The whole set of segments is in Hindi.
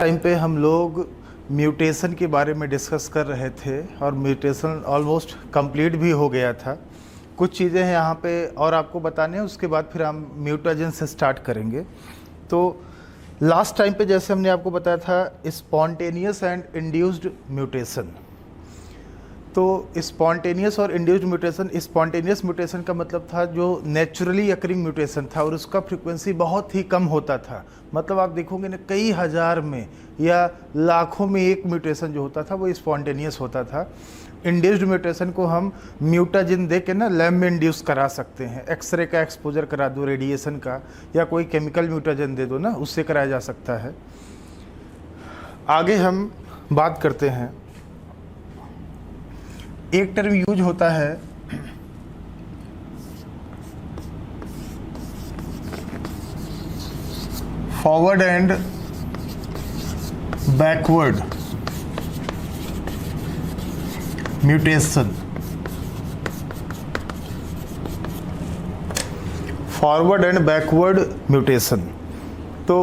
टाइम पे हम लोग म्यूटेशन के बारे में डिस्कस कर रहे थे और म्यूटेशन ऑलमोस्ट कंप्लीट भी हो गया था। कुछ चीज़ें हैं यहाँ पे और आपको बताने हैं, उसके बाद फिर हम म्यूटेशन से स्टार्ट करेंगे। तो लास्ट टाइम पे जैसे हमने आपको बताया था स्पॉन्टेनियस एंड इंड्यूस्ड म्यूटेशन। तो स्पॉन्टेनियस और इंड्यूस्ड म्यूटेशन, स्पॉन्टेनियस म्यूटेशन का मतलब था जो नेचुरली अकरिंग म्यूटेशन था और उसका फ्रीक्वेंसी बहुत ही कम होता था। मतलब आप देखोगे ना कई हज़ार में या लाखों में एक म्यूटेशन जो होता था वो स्पॉन्टेनियस होता था। इंड्यूस्ड म्यूटेशन को हम म्यूटाजिन दे के ना लैब में इंड्यूस करा सकते हैं। एक्सरे का एक्सपोजर करा दो, रेडिएशन का, या कोई केमिकल म्यूटाजिन दे दो ना, उससे कराया जा सकता है। आगे हम बात करते हैं, एक टर्म यूज होता है forward and backward mutation. Forward and backward mutation. तो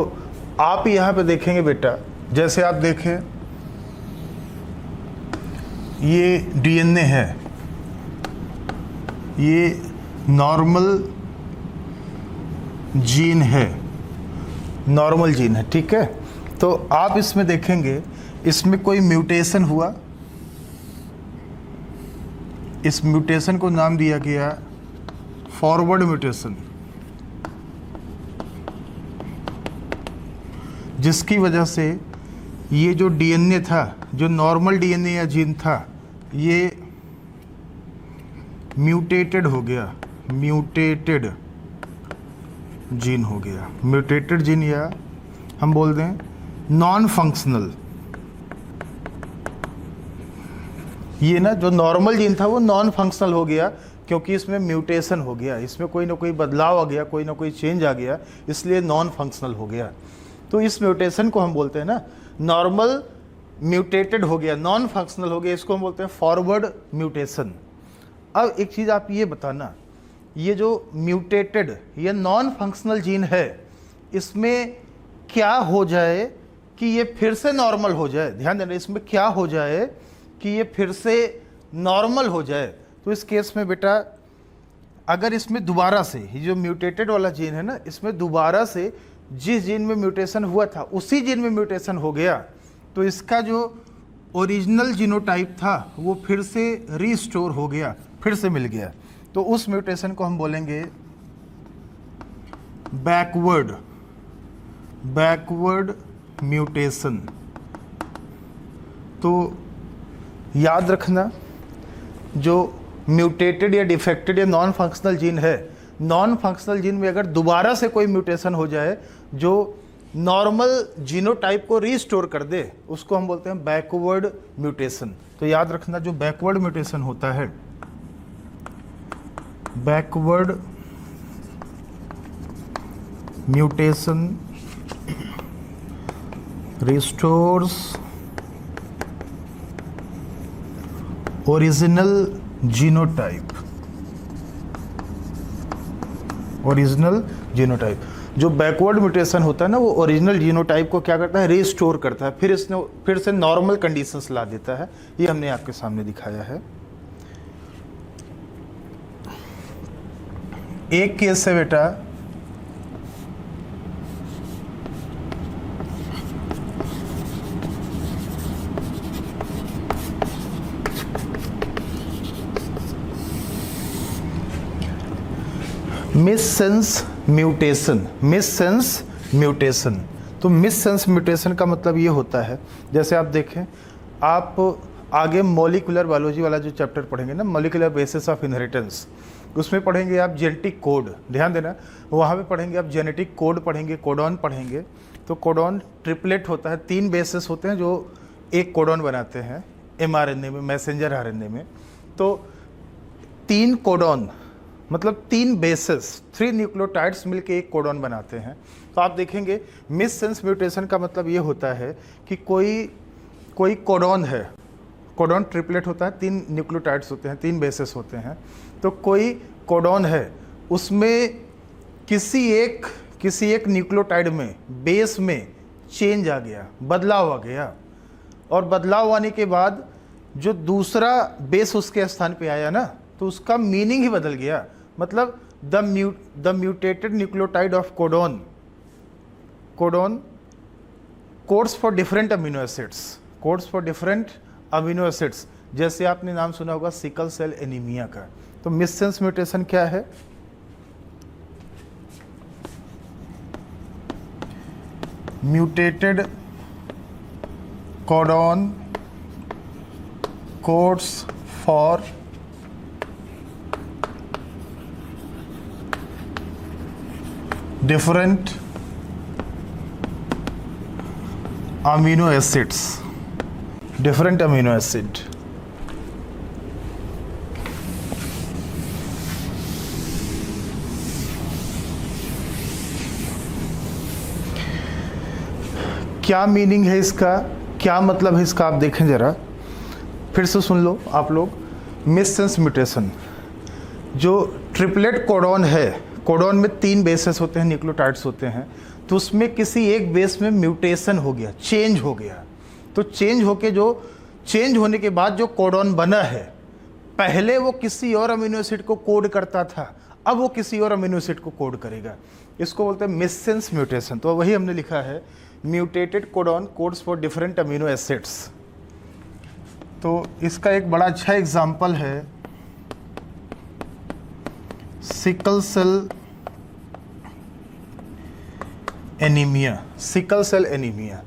आप यहाँ पे देखेंगे बेटा, जैसे आप देखें ये डीएनए है, ये नॉर्मल जीन है, नॉर्मल जीन है, ठीक है। तो आप इसमें देखेंगे इसमें कोई म्यूटेशन हुआ, इस म्यूटेशन को नाम दिया गया फॉरवर्ड म्यूटेशन, जिसकी वजह से ये जो डीएनए था, जो नॉर्मल डीएनए या जीन था, ये म्यूटेटेड हो गया, म्यूटेटेड जीन हो गया। म्यूटेटेड जीन या हम बोल दें नॉन फंक्शनल। ये ना जो नॉर्मल जीन था वो नॉन फंक्शनल हो गया क्योंकि इसमें म्यूटेशन हो गया, इसमें कोई ना कोई बदलाव आ गया, कोई ना कोई चेंज आ गया, इसलिए नॉन फंक्शनल हो गया। तो इस म्यूटेशन को हम बोलते हैं ना, नॉर्मल म्यूटेटेड हो गया, नॉन फंक्शनल हो गया, इसको हम बोलते हैं फॉरवर्ड म्यूटेशन। अब एक चीज़ आप ये बताना, ये जो म्यूटेटेड या नॉन फंक्शनल जीन है, इसमें क्या हो जाए कि ये फिर से नॉर्मल हो जाए। ध्यान देना, इसमें क्या हो जाए कि ये फिर से नॉर्मल हो जाए। तो इस केस में बेटा, अगर इसमें दोबारा से, ये जो म्यूटेटेड वाला जीन है ना, इसमें दोबारा से जिस जीन में म्यूटेशन हुआ था उसी जीन में म्यूटेशन हो गया, तो इसका जो ओरिजिनल जीनोटाइप था वो फिर से रीस्टोर हो गया, फिर से मिल गया। तो उस म्यूटेशन को हम बोलेंगे बैकवर्ड म्यूटेशन। तो याद रखना, जो म्यूटेटेड या डिफेक्टेड या नॉन फंक्शनल जीन है, नॉन फंक्शनल जीन में अगर दोबारा से कोई म्यूटेशन हो जाए जो नॉर्मल जीनोटाइप को रीस्टोर कर दे, उसको हम बोलते हैं बैकवर्ड म्यूटेशन। तो याद रखना, जो बैकवर्ड म्यूटेशन होता है, backward mutation restores original genotype. Original genotype, जो बैकवर्ड म्यूटेशन होता है ना, वो ओरिजिनल जीनोटाइप को क्या करता है, रिस्टोर करता है, फिर से नॉर्मल कंडीशंस ला देता है। ये हमने आपके सामने दिखाया है। एक केस है बेटा, मिससेंस म्यूटेशन। मिससेंस म्यूटेशन, तो मिससेंस म्यूटेशन का मतलब ये होता है, जैसे आप देखें, आप आगे मॉलिक्यूलर बायोलॉजी वाला जो चैप्टर पढ़ेंगे ना, मॉलिक्यूलर बेसिस ऑफ इनहेरिटेंस, उसमें पढ़ेंगे आप जेनेटिक कोड। ध्यान देना, वहाँ पे पढ़ेंगे आप जेनेटिक कोड पढ़ेंगे, कोडॉन पढ़ेंगे। तो कोडॉन ट्रिपलेट होता है, 3 बेसिस होते हैं जो एक कोडॉन बनाते हैं mRNA में, मैसेंजर RNA में। तो 3 कोडॉन मतलब 3 बेसिस, 3 न्यूक्लियोटाइड्स मिलके एक कोडॉन बनाते हैं। तो आप देखेंगे मिससेंस म्यूटेशन का मतलब ये होता है कि कोई कोडॉन है, कोडॉन ट्रिपलेट होता है, 3 न्यूक्लियोटाइड्स होते हैं, 3 बेसिस होते हैं। तो कोई कोडॉन है, उसमें किसी एक न्यूक्लियोटाइड में, बेस में चेंज आ गया, बदलाव आ गया, और बदलाव आने के बाद जो दूसरा बेस उसके स्थान पे आया ना, तो उसका मीनिंग ही बदल गया। मतलब the mutated nucleotide of codon codes for different amino acids, जैसे आपने नाम सुना होगा सिकल सेल एनीमिया का। तो मिससेंस म्यूटेशन क्या है? Mutated codon codes for different amino acids, different amino acid. क्या मीनिंग है इसका, क्या मतलब है इसका, आप देखें जरा, फिर से सुन लो आप लोग। मिससेंस म्यूटेशन, जो ट्रिपलेट कोडॉन है, कोडॉन में 3 बेसेस होते हैं, न्यूक्लियोटाइड्स होते हैं, तो उसमें किसी एक बेस में म्यूटेशन हो गया, चेंज हो गया। तो चेंज होके जो चेंज होने के बाद जो कोडॉन बना है, पहले वो किसी और अमीनो एसिड को कोड करता था, अब वो किसी और अमीनो एसिड को कोड करेगा। इसको बोलते हैं मिससेंस म्यूटेशन। तो वही हमने लिखा है, mutated codon codes for different amino acids. तो इसका एक बड़ा अच्छा एग्जाम्पल है sickle cell anaemia. Sickle cell anaemia,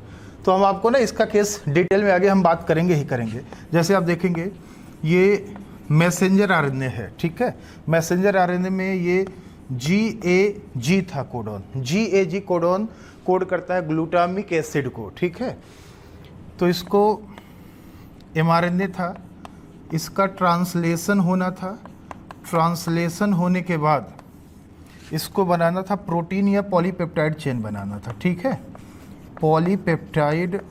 तो हम आपको ना इसका केस डिटेल में आगे हम बात करेंगे ही करेंगे। जैसे आप देखेंगे ये मैसेंजर आरएनए है, ठीक है। मैसेंजर आरएनए में ये GAG था कोडॉन, GAG कोडॉन कोड करता है ग्लूटामिक एसिड को, ठीक है। तो इसको mRNA था, इसका ट्रांसलेशन होना था, ट्रांसलेशन होने के बाद इसको बनाना था प्रोटीन या पॉलीपेप्टाइड चेन बनाना था, ठीक है। पॉलीपेप्टाइड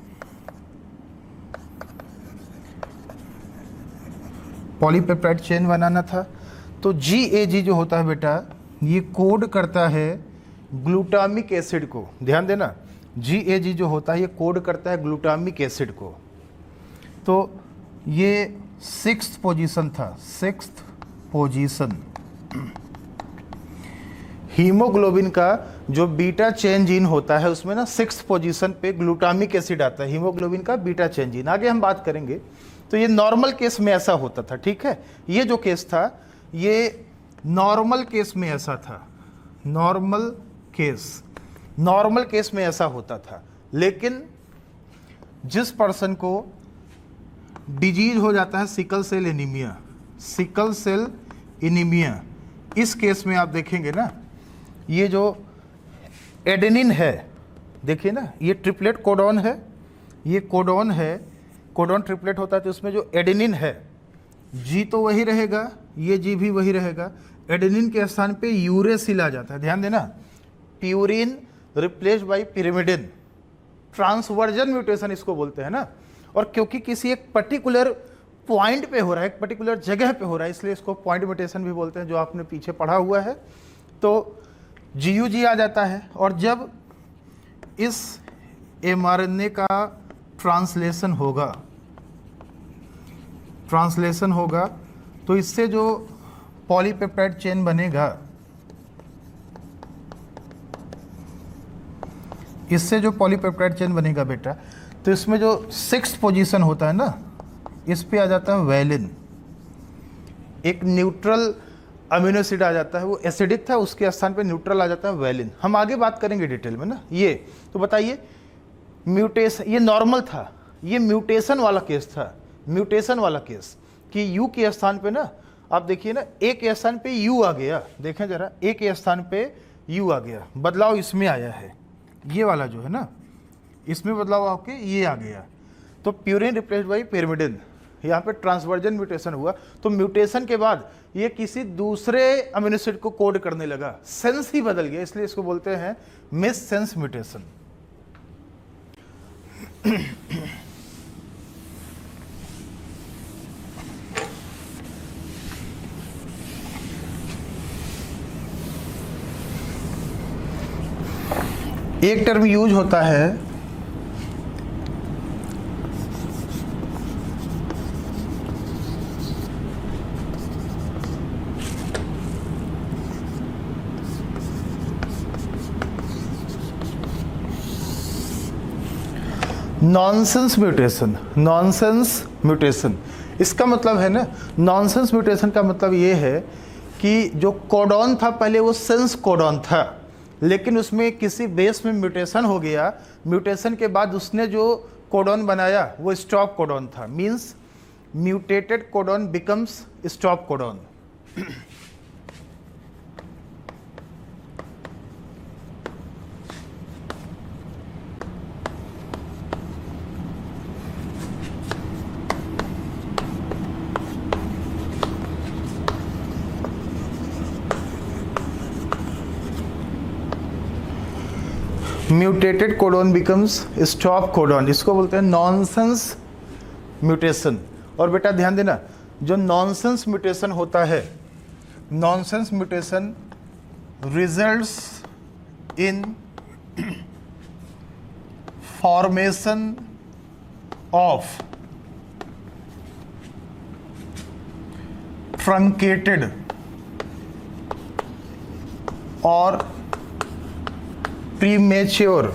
चेन बनाना था। तो GAG जो होता है बेटा, ये कोड करता है ग्लूटामिक एसिड को। ध्यान देना, GAG जो होता है ये कोड करता है ग्लूटामिक एसिड को। तो ये 6th पोजीशन था, 6th पोजीशन। हीमोग्लोबिन का जो बीटा चेन जीन होता है उसमें ना 6th पोजीशन पे ग्लूटामिक एसिड आता है, हीमोग्लोबिन का बीटा चेन जीन। आगे हम बात करेंगे। तो ये नॉर्मल केस में ऐसा होता था, ठीक है। ये जो केस था ये नॉर्मल केस में ऐसा था, नॉर्मल केस में ऐसा होता था। लेकिन जिस पर्सन को डिजीज हो जाता है सिकल सेल एनीमिया, इस केस में आप देखेंगे ना, ये जो एडेनिन है, देखिए ना, ये ट्रिपलेट कोडॉन है, ये कोडॉन है, कोडॉन ट्रिपलेट होता है। तो इसमें जो एडेनिन है, जी तो वही रहेगा, ये जी भी वही रहेगा। एडेनिन के स्थान पे यूरेसिल आ जाता है। ध्यान देना, purine replaced by pyrimidine, transversion mutation इसको बोलते हैं ना। और क्योंकि किसी एक पर्टिकुलर पॉइंट पे हो रहा है, एक पर्टिकुलर जगह पे हो रहा है, इसलिए इसको पॉइंट म्यूटेशन भी बोलते हैं, जो आपने पीछे पढ़ा हुआ है। तो GUG आ जाता है, और जब इस mRNA का ट्रांसलेशन होगा तो इससे जो पॉलीपेप्टाइड चेन बनेगा, बेटा, तो इसमें जो 6th पोजीशन होता है ना, इस पे आ जाता है वैलिन। एक न्यूट्रल अमीनो एसिड आ जाता है, वो एसिडिक था, उसके स्थान पे न्यूट्रल आ जाता है वैलिन। हम आगे बात करेंगे डिटेल में ना ये। तो बताइए, म्यूटेशन, ये नॉर्मल था, ये म्यूटेशन वाला केस कि U के स्थान पे ना, आप देखिए ना, A के स्थान पे U आ गया। देखें जरा, A के स्थान पे U आ गया, बदलाव इसमें आया है, ये वाला जो है ना, इसमें बदलाव आके ये आ गया। तो प्यूरिन रिप्लेस्ड बाय पिरिमिडिन, यहाँ पे ट्रांसवर्जन म्यूटेशन हुआ। तो म्यूटेशन के बाद ये किसी दूसरे अमीनो एसिड को कोड करने लगा, सेंस ही बदल गया, इसलिए इसको बोलते हैं मिससेंस म्यूटेशन। एक टर्म यूज होता है नॉनसेंस म्यूटेशन, नॉनसेंस म्यूटेशन इसका मतलब है ना, नॉनसेंस म्यूटेशन का मतलब ये है कि जो कोडॉन था पहले वो सेंस कोडॉन था, लेकिन उसमें किसी बेस में म्यूटेशन हो गया, म्यूटेशन के बाद उसने जो कोडॉन बनाया वो स्टॉप कोडॉन था, means mutated codon becomes stop codon. Mutated codon becomes stop codon, इसको बोलते हैं नॉनसेंस म्यूटेशन। और बेटा ध्यान देना, जो नॉनसेंस म्यूटेशन होता है, nonsense mutation results in formation of truncated और प्रीमेच्योर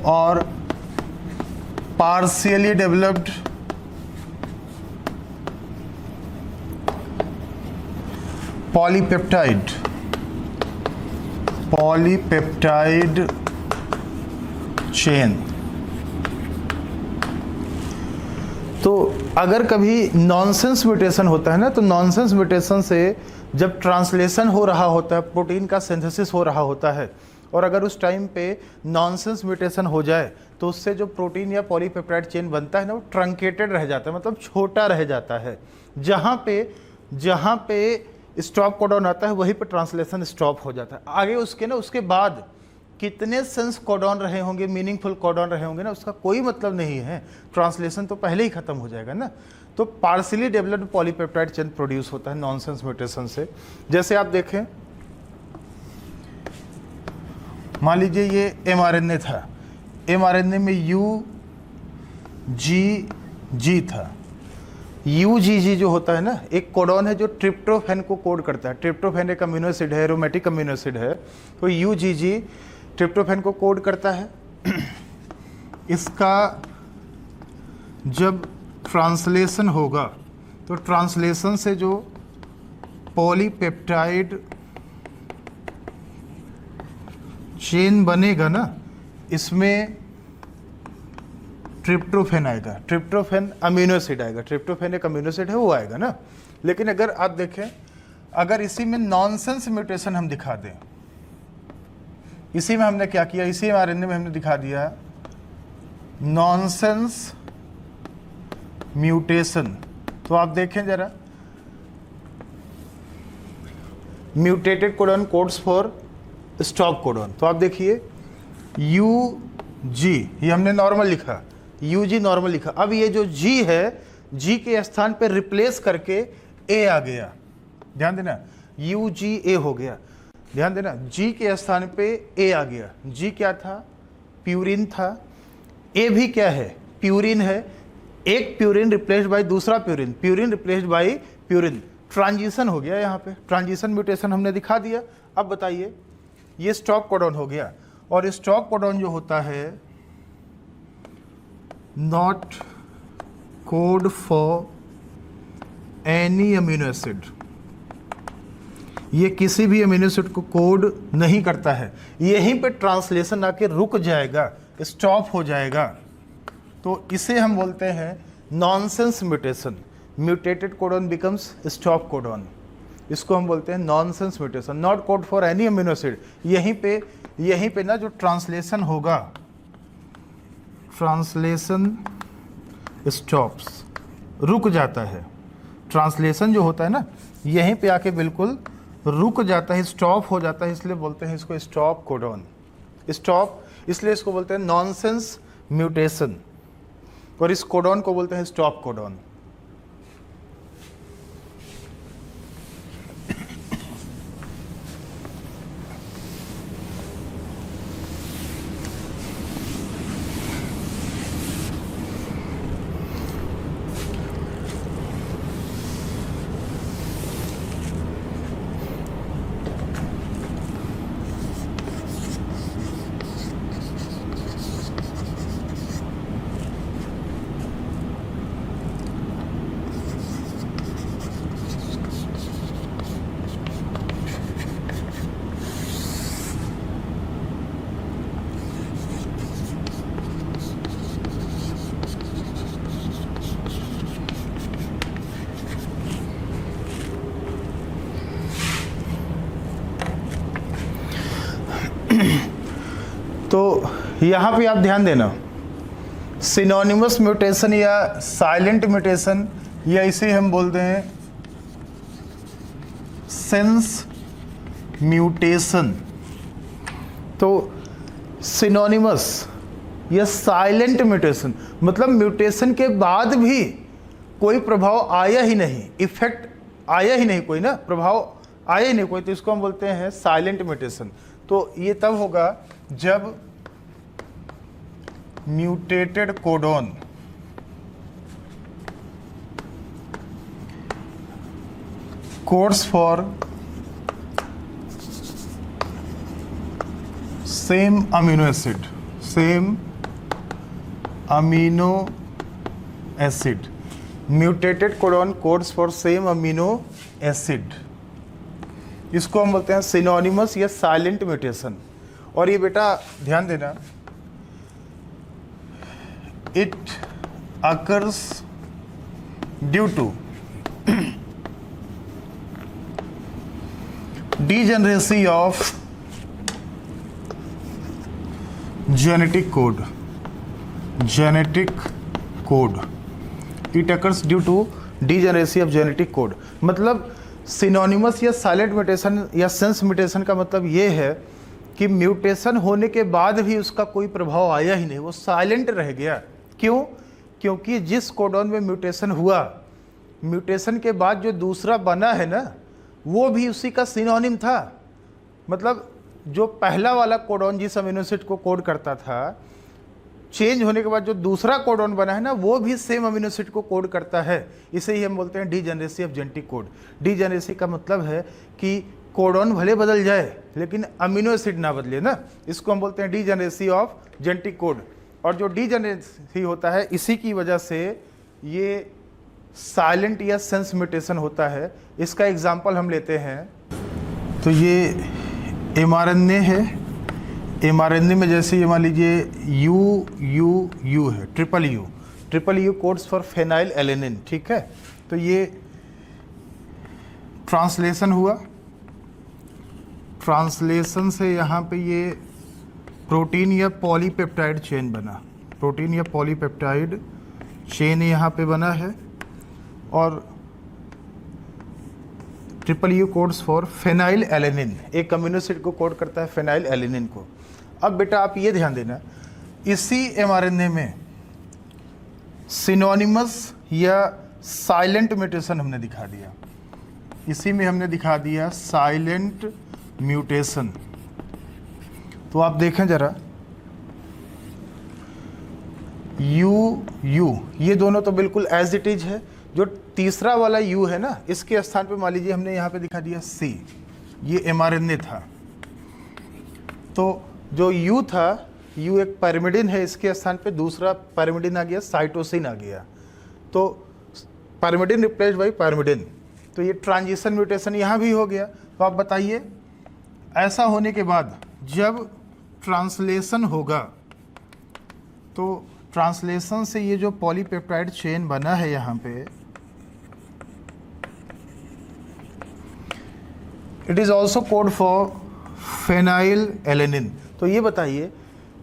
और पार्शियली डेवलप्ड पॉलीपेप्टाइड चेन। तो अगर कभी नॉनसेंस म्यूटेशन होता है ना, तो नॉनसेंस म्यूटेशन से जब ट्रांसलेशन हो रहा होता है, प्रोटीन का सिंथेसिस हो रहा होता है, और अगर उस टाइम पे नॉनसेंस म्यूटेशन हो जाए तो उससे जो प्रोटीन या पॉलीपेप्टाइड चेन बनता है ना, वो ट्रंकेटेड रह जाता है, मतलब छोटा रह जाता है। जहाँ पे स्टॉप कोडॉन आता है वहीं पे ट्रांसलेशन स्टॉप हो जाता है। आगे उसके बाद कितने सेंस कोडॉन रहे होंगे, मीनिंगफुल कोडॉन रहे होंगे ना, उसका कोई मतलब नहीं है, ट्रांसलेशन तो पहले ही खत्म हो जाएगा ना। तो partially developed polypeptide chain produce होता है नॉनसेंस म्यूटेशन से। जैसे आप देखें, मान लीजिए ये mRNA था, mRNA में UGG था। UGG जो होता है ना, एक कोडॉन है जो ट्रिप्टोफैन को कोड करता है। ट्रिप्टोफैन एक अमीनो एसिड है, एरोमेटिक अमीनो एसिड है, तो UGG ट्रिप्टोफैन को कोड करता है। इसका जब ट्रांसलेशन होगा तो ट्रांसलेशन से जो पॉलीपेप्टाइड चेन बनेगा ना, इसमें ट्रिप्टोफैन आएगा, ट्रिप्टोफैन अमीनो एसिड आएगा, ट्रिप्टोफैन एक अमीनो एसिड है, वो आएगा ना। लेकिन अगर आप देखें, अगर इसी में नॉनसेंस म्यूटेशन हम दिखा दें, इसी में हमने क्या किया, इसी आरएनए में हमने दिखा दिया नॉनसेंस म्यूटेशन, तो आप देखें जरा, mutated codon codes for stop codon. तो आप देखिए UG, ये हमने नॉर्मल लिखा, UG नॉर्मल लिखा। अब ये जो G है, G के स्थान पे रिप्लेस करके A आ गया, ध्यान देना, UGA हो गया, ध्यान देना, G के स्थान पे A आ गया। G क्या था, प्यूरिन था, A भी क्या है, प्यूरिन है, एक प्यूरिन रिप्लेस्ड बाय दूसरा purine, purine replaced by purine, transition हो गया। यहाँ पे ट्रांजिशन म्यूटेशन हमने दिखा दिया। अब बताइए, ये स्टॉप कोडॉन हो गया, और स्टॉप कोडॉन जो होता है not code for any amino acid, ये किसी भी अमीनो एसिड को कोड नहीं करता है, यहीं पे ट्रांसलेशन आके रुक जाएगा, स्टॉप हो जाएगा। तो इसे हम बोलते हैं nonsense mutation, mutated codon becomes stop codon, इसको हम बोलते हैं nonsense mutation, not code for any amino acid. यहीं पे ना जो ट्रांसलेशन होगा, ट्रांसलेशन स्टॉप्स, रुक जाता है, ट्रांसलेशन जो होता है ना, यहीं पे आके बिल्कुल रुक जाता है, स्टॉप हो जाता है, इसलिए बोलते हैं इसको स्टॉप कोडॉन। स्टॉप, इसलिए इसको बोलते हैं नॉनसेंस म्यूटेशन, और इस कोडॉन को बोलते हैं स्टॉप कोडॉन। यहाँ पे आप ध्यान देना, सिनोनिमस म्यूटेशन या साइलेंट म्यूटेशन, या इसे हम बोलते हैं सेंस म्यूटेशन। तो सिनोनिमस या साइलेंट म्यूटेशन मतलब म्यूटेशन के बाद भी कोई प्रभाव आया ही नहीं, इफेक्ट आया ही नहीं, कोई ना प्रभाव आया ही नहीं कोई, तो इसको हम बोलते हैं साइलेंट म्यूटेशन। तो ये तब होगा जब mutated codon codes for same amino acid, same amino acid, mutated codon codes for same amino acid, इसको हम बोलते हैं सिनोनिमस या साइलेंट म्यूटेशन। और ये बेटा ध्यान देना, it occurs due to degeneracy of genetic code, it occurs due to degeneracy of genetic code। मतलब सिनोनिमस या साइलेंट म्यूटेशन या सेंस म्यूटेशन का मतलब ये है कि म्यूटेशन होने के बाद भी उसका कोई प्रभाव आया ही नहीं, वो साइलेंट रह गया। क्यों? क्योंकि जिस कोडॉन में म्यूटेशन हुआ, म्यूटेशन के बाद जो दूसरा बना है ना, वो भी उसी का सिनोनिम था। मतलब जो पहला वाला कोडॉन जिस अमीनो एसिड को कोड करता था, चेंज होने के बाद जो दूसरा कोडॉन बना है ना, वो भी सेम अमीनो एसिड को कोड करता है। इसे ही हम बोलते हैं degeneracy of genetic code. Degeneracy का मतलब है कि कोडॉन भले बदल जाए लेकिन अमीनो एसिड ना बदले ना, इसको हम बोलते हैं डीजेनरेसी ऑफ जेनेटिक कोड। और जो डीजेनरेसी होता है, इसी की वजह से ये साइलेंट या सेंस म्यूटेशन होता है। इसका एग्जांपल हम लेते हैं, तो ये mRNA है। mRNA में जैसे ये मान लीजिए U है, triple U codes for phenyl alanine, ठीक है। तो ये ट्रांसलेशन हुआ, ट्रांसलेशन से यहाँ पे ये प्रोटीन या पॉलीपेप्टाइड चेन बना, प्रोटीन या पॉलीपेप्टाइड चेन यहाँ पे बना है। और triple U codes for phenyl alanine, एक अमीनो एसिड को कोड करता है फेनाइल एलेनिन को। अब बेटा आप ये ध्यान देना, इसी mRNA में सिनोनिमस या साइलेंट म्यूटेशन हमने दिखा दिया, इसी में हमने दिखा दिया साइलेंट म्यूटेशन। तो आप देखें जरा, यू ये दोनों तो बिल्कुल एज इट इज है। जो तीसरा वाला यू है ना, इसके स्थान पे मान लीजिए हमने यहाँ पे दिखा दिया सी, ये mRNA था। तो जो यू था, यू एक पैरामिडिन है, इसके स्थान पे दूसरा पैरामिडिन आ गया, साइटोसिन आ गया। तो पैरामिडिन रिप्लेस्ड बाई पैरामिडिन, तो ये ट्रांजिशन म्यूटेशन यहाँ भी हो गया। तो आप बताइए, ऐसा होने के बाद जब ट्रांसलेशन होगा, तो ट्रांसलेशन से ये जो पॉलीपेप्टाइड चेन बना है यहाँ पे, it is also code for phenyl alanine. तो ये बताइए,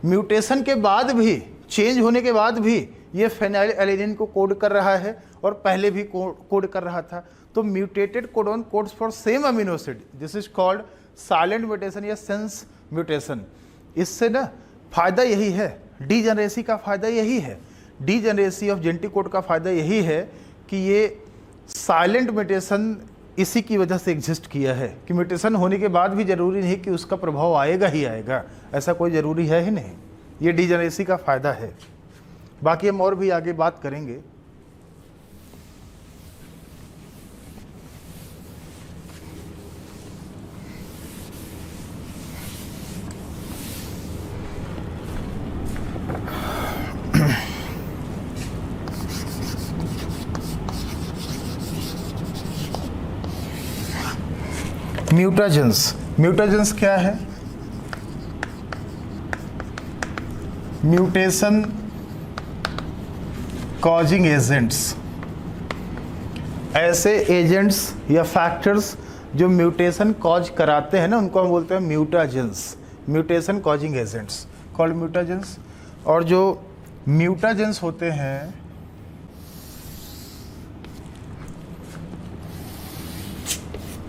म्यूटेशन के बाद भी, चेंज होने के बाद भी ये फेनाइल एलेनिन को कोड कर रहा है और पहले भी कोड कर रहा था। तो mutated codon codes for same amino acid, this is called silent mutation या सेंस म्यूटेशन। इससे ना फायदा यही है, डीजेनरेसी का फ़ायदा यही है, डीजेनरेसी ऑफ जेनेटिक कोड का फ़ायदा यही है कि ये साइलेंट म्यूटेशन इसी की वजह से एग्जिस्ट किया है कि म्यूटेशन होने के बाद भी ज़रूरी नहीं कि उसका प्रभाव आएगा ही आएगा, ऐसा कोई ज़रूरी है ही नहीं। ये डीजेनरेसी का फ़ायदा है। बाकी हम और भी आगे बात करेंगे। म्यूटाजेंस क्या है? म्यूटेशन कॉजिंग एजेंट्स, ऐसे एजेंट्स या फैक्टर्स जो म्यूटेशन कॉज कराते हैं ना, उनको हम बोलते हैं mutagens, mutation causing agents. Called mutagens. और जो म्यूटाजेंस होते हैं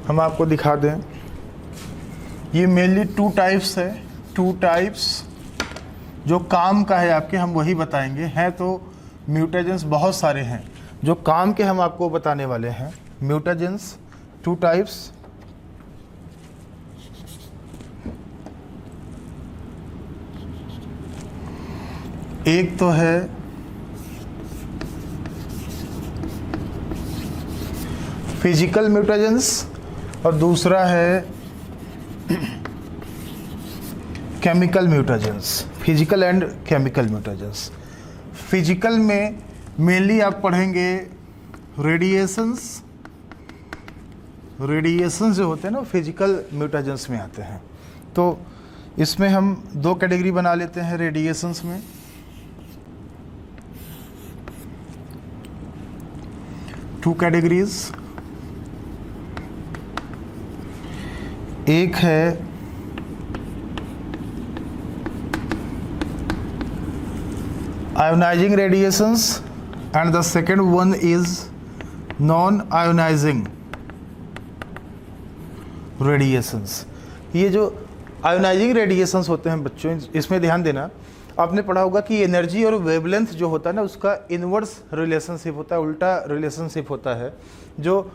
हम आपको दिखा दें, ये मेनली 2 टाइप्स है। 2 टाइप्स जो काम का है आपके, हम वही बताएंगे। हैं तो म्यूटाजेंस बहुत सारे हैं, जो काम के हम आपको बताने वाले हैं। म्यूटाजेंस 2 टाइप्स, एक तो है फिजिकल म्यूटाजेंस और दूसरा है chemical mutagens. Physical and chemical mutagens. Physical में मेनली आप पढ़ेंगे रेडिएशंस। रेडिएशंस जो होते हैं ना फिजिकल म्यूटाजेंस में आते हैं। तो इसमें हम 2 कैटेगरी बना लेते हैं रेडिएशंस में। टू कैटेगरीज, एक है ionising radiations and the second one is non ionising radiations. ये जो आयोनाइजिंग रेडिएशंस होते हैं बच्चों, इसमें ध्यान देना, आपने पढ़ा होगा कि एनर्जी और वेवलेंथ जो होता है ना उसका इन्वर्स रिलेशनशिप होता है, उल्टा रिलेशनशिप होता है। जो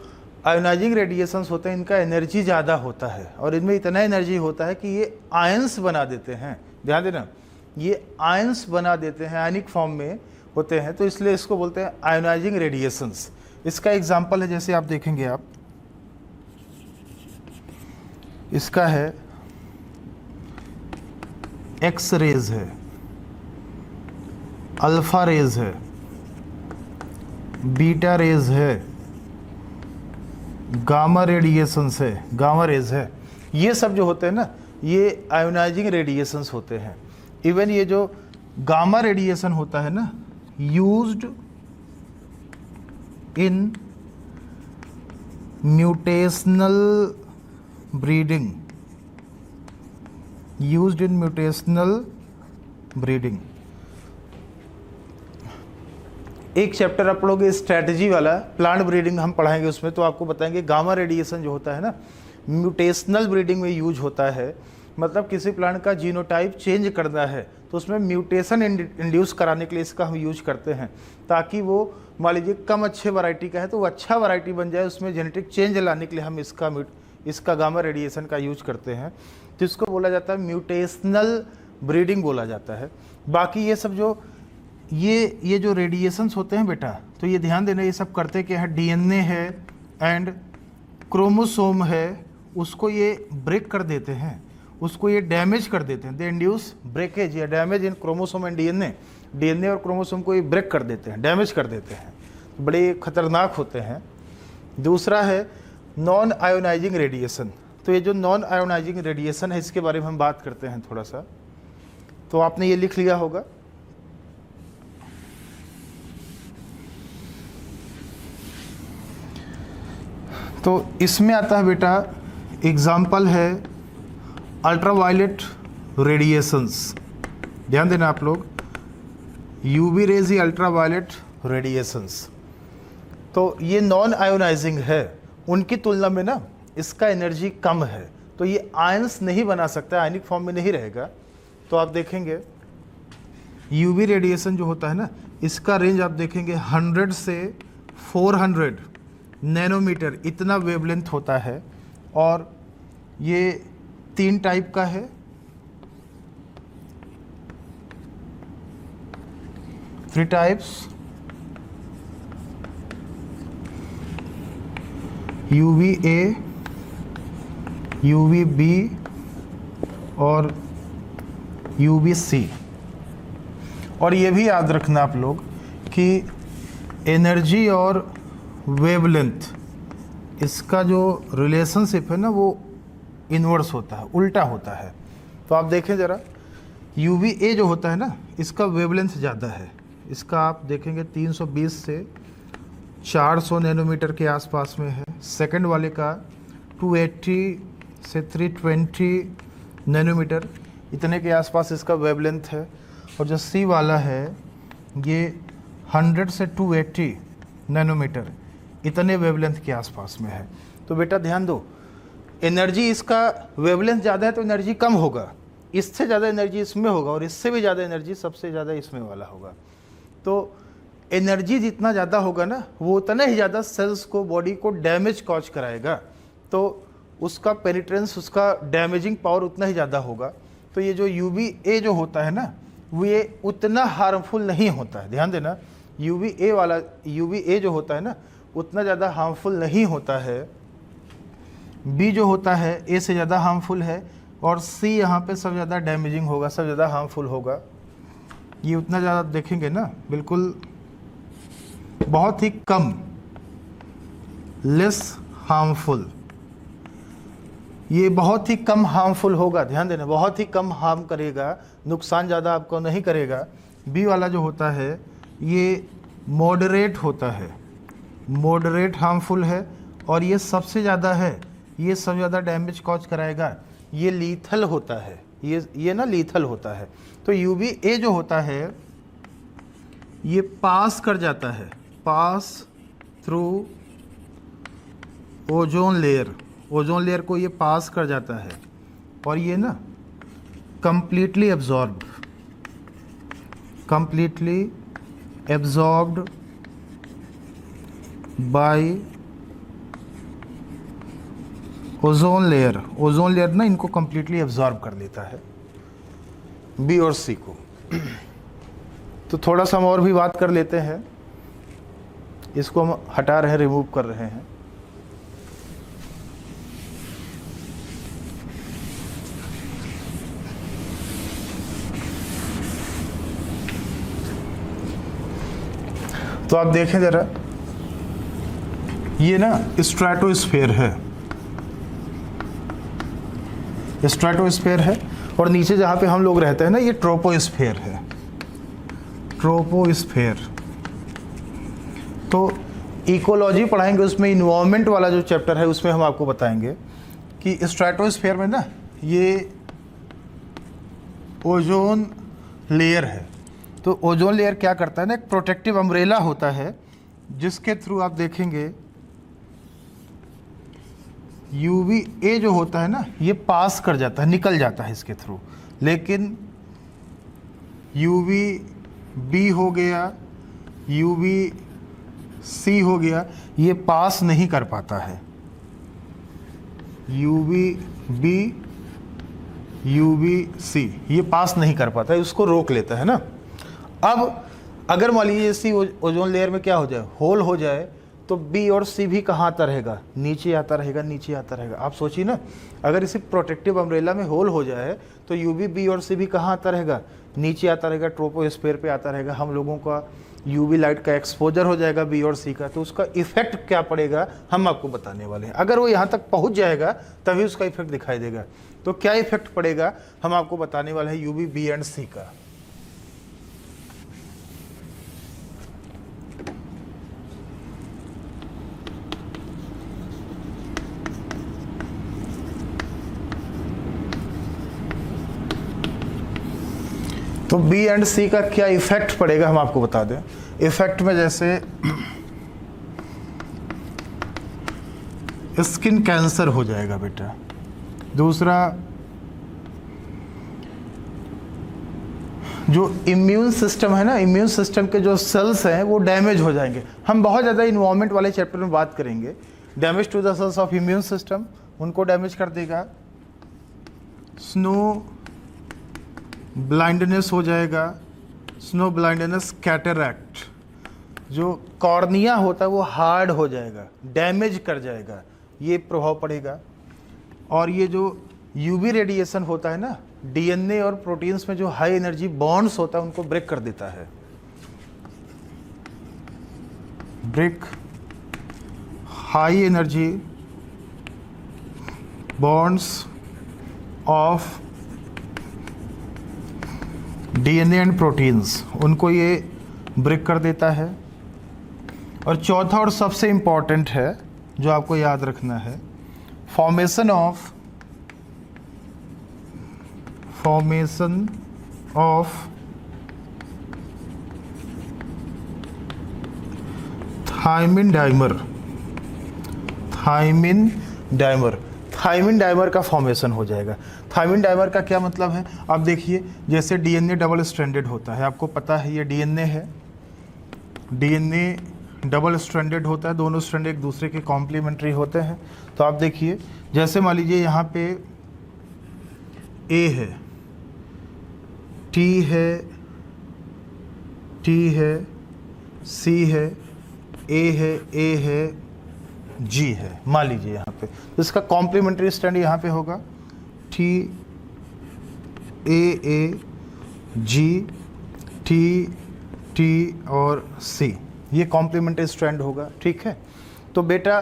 आयोनाइजिंग रेडिएशंस होते हैं इनका एनर्जी ज़्यादा होता है और इनमें इतना एनर्जी होता है कि ये आयंस बना देते हैं। ध्यान देना, ये आयंस बना देते हैं, आयनिक फॉर्म में होते हैं, तो इसलिए इसको बोलते हैं आयोनाइजिंग रेडिएशंस। इसका एग्जाम्पल है, जैसे आप देखेंगे, आप इसका है एक्स रेज है, अल्फा रेज है, बीटा रेज है, गामा रेडिएशंस है, गामा रेज है। ये सब जो होते हैं ना ये आयोनाइजिंग रेडिएशंस होते हैं। इवन ये जो गामा रेडिएशन होता है ना, used in mutational breeding, used in mutational breeding. एक चैप्टर आप पढ़ोगे स्ट्रैटेजी वाला, प्लांट ब्रीडिंग हम पढ़ाएंगे, उसमें तो आपको बताएंगे गामा रेडिएशन जो होता है ना म्यूटेशनल ब्रीडिंग में यूज होता है। मतलब किसी प्लांट का जीनोटाइप चेंज करना है तो उसमें म्यूटेशन इंड्यूस कराने के लिए इसका हम यूज करते हैं, ताकि वो मान लीजिए कम अच्छे वैरायटी का है तो वो अच्छा वैरायटी बन जाए, उसमें जेनेटिक चेंज लाने के लिए हम इसका गामा रेडिएशन का यूज करते हैं। तो इसको बोला जाता है म्यूटेशनल ब्रीडिंग बोला जाता है। बाकी ये सब जो ये जो रेडिएशंस होते हैं बेटा, तो ये ध्यान देना, ये सब करते क्या है, डीएनए है एंड क्रोमोसोम है, उसको ये ब्रेक कर देते हैं, उसको ये डैमेज कर देते हैं। दे इंड्यूस ब्रेकेज या damage in chromosome and DNA और क्रोमोसोम को ये ब्रेक कर देते हैं, डैमेज कर देते हैं, बड़े खतरनाक होते हैं। दूसरा है नॉन आयोनाइजिंग रेडिएशन। तो ये जो नॉन आयोनाइजिंग रेडिएशन है इसके बारे में हम बात करते हैं थोड़ा सा। तो आपने ये लिख लिया होगा, तो इसमें आता है बेटा, एग्जाम्पल है अल्ट्रावायलेट रेडिएशंस। ध्यान देना आप लोग, यूवी रेज ही अल्ट्रावायलेट रेडिएशंस। तो ये नॉन आयोनाइजिंग है, उनकी तुलना में ना इसका एनर्जी कम है, तो ये आयंस नहीं बना सकता, आयनिक फॉर्म में नहीं रहेगा। तो आप देखेंगे यूवी रेडिएशन जो होता है ना, इसका रेंज आप देखेंगे 100 से 400 नैनोमीटर इतना वेवलेंथ होता है। और ये 3 टाइप का है, three types, UV A, UV B और यूवी सी। और ये भी याद रखना आप लोग कि एनर्जी और वेवलेंथ, इसका जो रिलेशनशिप है ना वो इन्वर्स होता है, उल्टा होता है। तो आप देखें ज़रा, यूवी ए जो होता है ना इसका वेवलेंथ ज़्यादा है, इसका आप देखेंगे 320 से 400 नैनोमीटर के आसपास में है। सेकंड वाले का 280 से 320 नैनोमीटर। इतने के आसपास इसका वेवलेंथ है। और जो सी वाला है ये 100 से 280 नैनोमीटर इतने वेवलेंथ के आसपास में है। तो बेटा ध्यान दो, एनर्जी इसका वेवलेंथ ज़्यादा है तो एनर्जी कम होगा, इससे ज़्यादा एनर्जी इसमें होगा, और इससे भी ज़्यादा एनर्जी सबसे ज़्यादा इसमें वाला होगा। तो एनर्जी जितना ज़्यादा होगा ना, वो उतना ही ज़्यादा सेल्स को, बॉडी को डैमेज कॉज कराएगा, तो उसका पेनिट्रेंस, उसका डैमेजिंग पावर उतना ही ज़्यादा होगा। तो ये जो UVA जो होता है ना, वो ये उतना हार्मफुल नहीं होता है। ध्यान देना, UVA जो होता है ना, उतना ज़्यादा हार्मफुल नहीं होता है। B जो होता है A से ज़्यादा हार्मफुल है, और C यहाँ पे सब ज़्यादा डैमेजिंग होगा, सब ज़्यादा हार्मफुल होगा। ये उतना ज़्यादा देखेंगे ना, बिल्कुल बहुत ही कम, लेस हार्मफुल, ये बहुत ही कम हार्मफुल होगा। ध्यान देना, बहुत ही कम हार्म करेगा, नुकसान ज़्यादा आपको नहीं करेगा। बी वाला जो होता है ये मॉडरेट होता है, मॉडरेट हार्मफुल है, और ये सबसे ज़्यादा है, ये सब ज़्यादा डैमेज कॉज कराएगा। ये लीथल होता है, ये ना लीथल होता है। तो UVA जो होता है ये पास कर जाता है, pass through ozone layer, ozone layer को ये पास कर जाता है, और ये ना completely absorbed by ozone layer. Ozone layer ना इनको completely absorb कर लेता है, बी और सी को। तो थोड़ा सा हम और भी बात कर लेते हैं, इसको हम हटा रहे हैं, रिमूव कर रहे हैं। तो आप देखें जरा, ये ना स्ट्रेटोस्फीयर है, स्ट्रेटोस्फीयर है, और नीचे जहाँ पे हम लोग रहते हैं ना, ये ट्रोपोस्फीयर है, ट्रोपोस्फीयर। तो इकोलॉजी पढ़ाएंगे, उसमें इन्वायरमेंट वाला जो चैप्टर है उसमें हम आपको बताएंगे कि स्ट्रेटोस्फीयर में ना ये ओजोन लेयर है। तो ओजोन लेयर क्या करता है ना, एक प्रोटेक्टिव अम्ब्रेला होता है, जिसके थ्रू आप देखेंगे UVA जो होता है ना, ये पास कर जाता है, निकल जाता है इसके थ्रू, लेकिन UVB हो गया, UVC हो गया, ये पास नहीं कर पाता है। UVB, UVC ये पास नहीं कर पाता है, उसको रोक लेता है ना। अब अगर मान लीजिए इसी ओजोन लेयर में क्या हो जाए, होल हो जाए, तो बी और सी भी कहाँ आता रहेगा, नीचे आता रहेगा, नीचे आता रहेगा। आप सोचिए ना, अगर इसी प्रोटेक्टिव अम्ब्रेला में होल हो जाए तो यूवी बी और सी भी कहाँ आता रहेगा, नीचे आता रहेगा, ट्रोपोस्फीयर पे आता रहेगा। हम लोगों का यूवी लाइट का एक्सपोजर हो जाएगा बी और सी का, तो उसका इफेक्ट क्या पड़ेगा हम आपको बताने वाले हैं। अगर वो यहाँ तक पहुँच जाएगा तभी उसका इफेक्ट दिखाई देगा। तो क्या इफेक्ट पड़ेगा हम आपको बताने वाले हैं यूवी बी एंड सी का। तो बी एंड सी का क्या इफेक्ट पड़ेगा हम आपको बता दें। इफेक्ट में जैसे स्किन कैंसर हो जाएगा बेटा, दूसरा जो इम्यून सिस्टम है ना, इम्यून सिस्टम के जो सेल्स हैं वो डैमेज हो जाएंगे। हम बहुत ज़्यादा इन्वायरमेंट वाले चैप्टर में बात करेंगे। Damage to the cells of immune system, उनको डैमेज कर देगा। स्नो ब्लाइंडनेस हो जाएगा, स्नो ब्लाइंडनेस, कैटरैक्ट, जो कॉर्निया होता है वो हार्ड हो जाएगा, डैमेज कर जाएगा, ये प्रभाव पड़ेगा। और ये जो यूवी रेडिएशन होता है ना, डीएनए और प्रोटीन्स में जो हाई एनर्जी बॉन्ड्स होता है उनको ब्रेक कर देता है। Break high energy bonds of DNA and proteins, उनको ये ब्रेक कर देता है। और चौथा और सबसे इम्पॉर्टेंट है जो आपको याद रखना है, formation of thymine dimer. Thymine dimer का फॉर्मेशन हो जाएगा। थायमिन डाइमर का क्या मतलब है? आप देखिए, जैसे डीएनए डबल स्ट्रैंडेड होता है, आपको पता है ये डीएनए है, डीएनए डबल स्ट्रैंडेड होता है, दोनों स्ट्रैंड एक दूसरे के कॉम्प्लीमेंट्री होते हैं। तो आप देखिए, जैसे मान लीजिए यहाँ पे ए है, टी है, सी है, ए है, जी है, मान लीजिए यहाँ पे, तो इसका कॉम्प्लीमेंट्री स्ट्रैंड यहाँ पे होगा टी ए जी, टी और सी, ये कॉम्प्लीमेंट्री स्ट्रैंड होगा। ठीक है, तो बेटा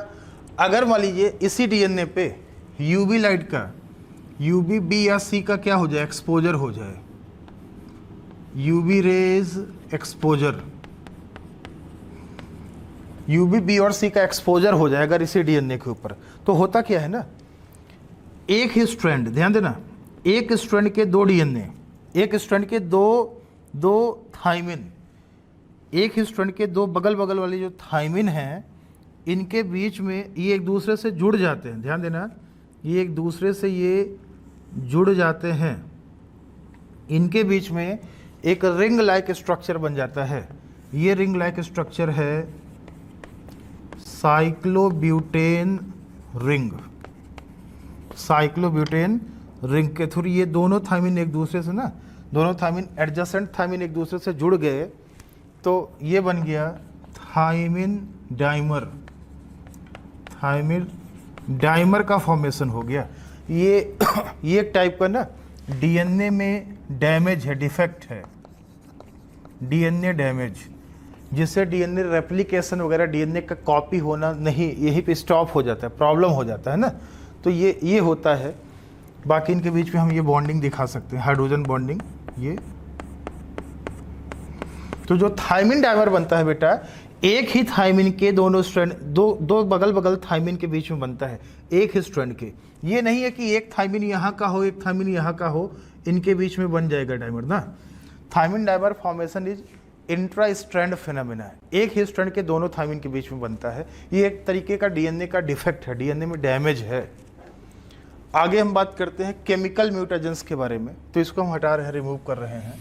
अगर मान लीजिए इसी डीएनए पे यूवी लाइट का, यूवी बी या सी का क्या हो जाए, एक्सपोजर हो जाए, UV rays exposure, UV B और सी का एक्सपोजर हो जाए अगर इसी डीएनए के ऊपर, तो होता क्या है ना, एक ही स्ट्रैंड, ध्यान देना, एक स्ट्रैंड के दो डीएनए, एक स्ट्रैंड के दो थायमिन, एक ही स्ट्रैंड के दो बगल बगल वाले जो थायमिन हैं, इनके बीच में ये एक दूसरे से जुड़ जाते हैं। ध्यान देना, ये एक दूसरे से ये जुड़ जाते हैं, इनके बीच में एक रिंग लाइक स्ट्रक्चर बन जाता है। ये रिंग लाइक स्ट्रक्चर है साइक्लोब्यूटेन रिंग। साइक्लोब्यूटेन रिंग के थ्रू ये दोनों थायमिन एक दूसरे से ना, दोनों थायमिन एडजेसेंट थायमिन एक दूसरे से जुड़ गए, तो ये बन गया थायमिन डाइमर। थायमिन डाइमर का फॉर्मेशन हो गया। ये एक टाइप का ना डीएनए में डैमेज है, डिफेक्ट है, डीएनए डैमेज, जिससे डीएनए रेप्लिकेशन वगैरह, डीएनए का कॉपी होना नहीं, यहीं पे स्टॉप हो जाता है, प्रॉब्लम हो जाता है ना, तो ये होता है। बाकी इनके बीच में हम ये बॉन्डिंग दिखा सकते हैं, हाइड्रोजन बॉन्डिंग। ये तो जो थायमिन डाइमर बनता है बेटा, एक ही थायमिन के दोनों स्ट्रैंड, दो बगल बगल थायमिन के बीच में बनता है, एक ही स्ट्रैंड के। ये नहीं है कि एक थायमिन यहाँ का हो, एक थायमिन यहाँ का हो, इनके बीच में बन जाएगा डाइमर ना। Thymine dimer formation is intra strand phenomena है, एक ही स्ट्रैंड के दोनों थायमिन के बीच में बनता है। ये एक तरीके का डीएनए का डिफेक्ट है, डीएनए में डैमेज है। आगे हम बात करते हैं केमिकल म्यूटेजेंस के बारे में, तो इसको हम हटा रहे हैं, रिमूव कर रहे हैं।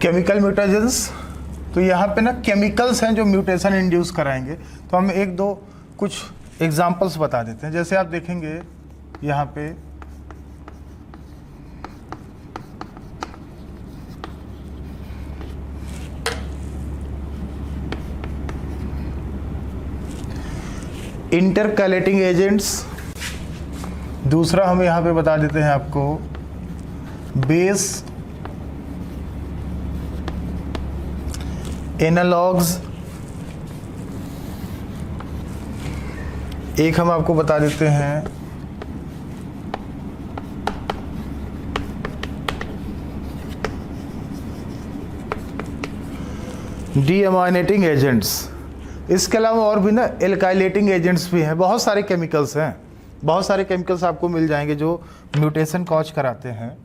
केमिकल म्यूटेजेंस, तो यहाँ पे ना केमिकल्स हैं जो म्यूटेशन इंड्यूस कराएंगे। तो हम एक दो कुछ एग्जांपल्स बता देते हैं। जैसे आप देखेंगे यहाँ पे इंटरकैलेटिंग एजेंट्स, दूसरा हम यहाँ पे बता देते हैं आपको बेस एनालॉग्स, एक हम आपको बता देते हैं डीअमाइनेटिंग एजेंट्स। इसके अलावा और भी ना एल्काइलेटिंग एजेंट्स भी हैं, बहुत सारे केमिकल्स हैं, बहुत सारे केमिकल्स आपको मिल जाएंगे जो म्यूटेशन कॉज कराते हैं।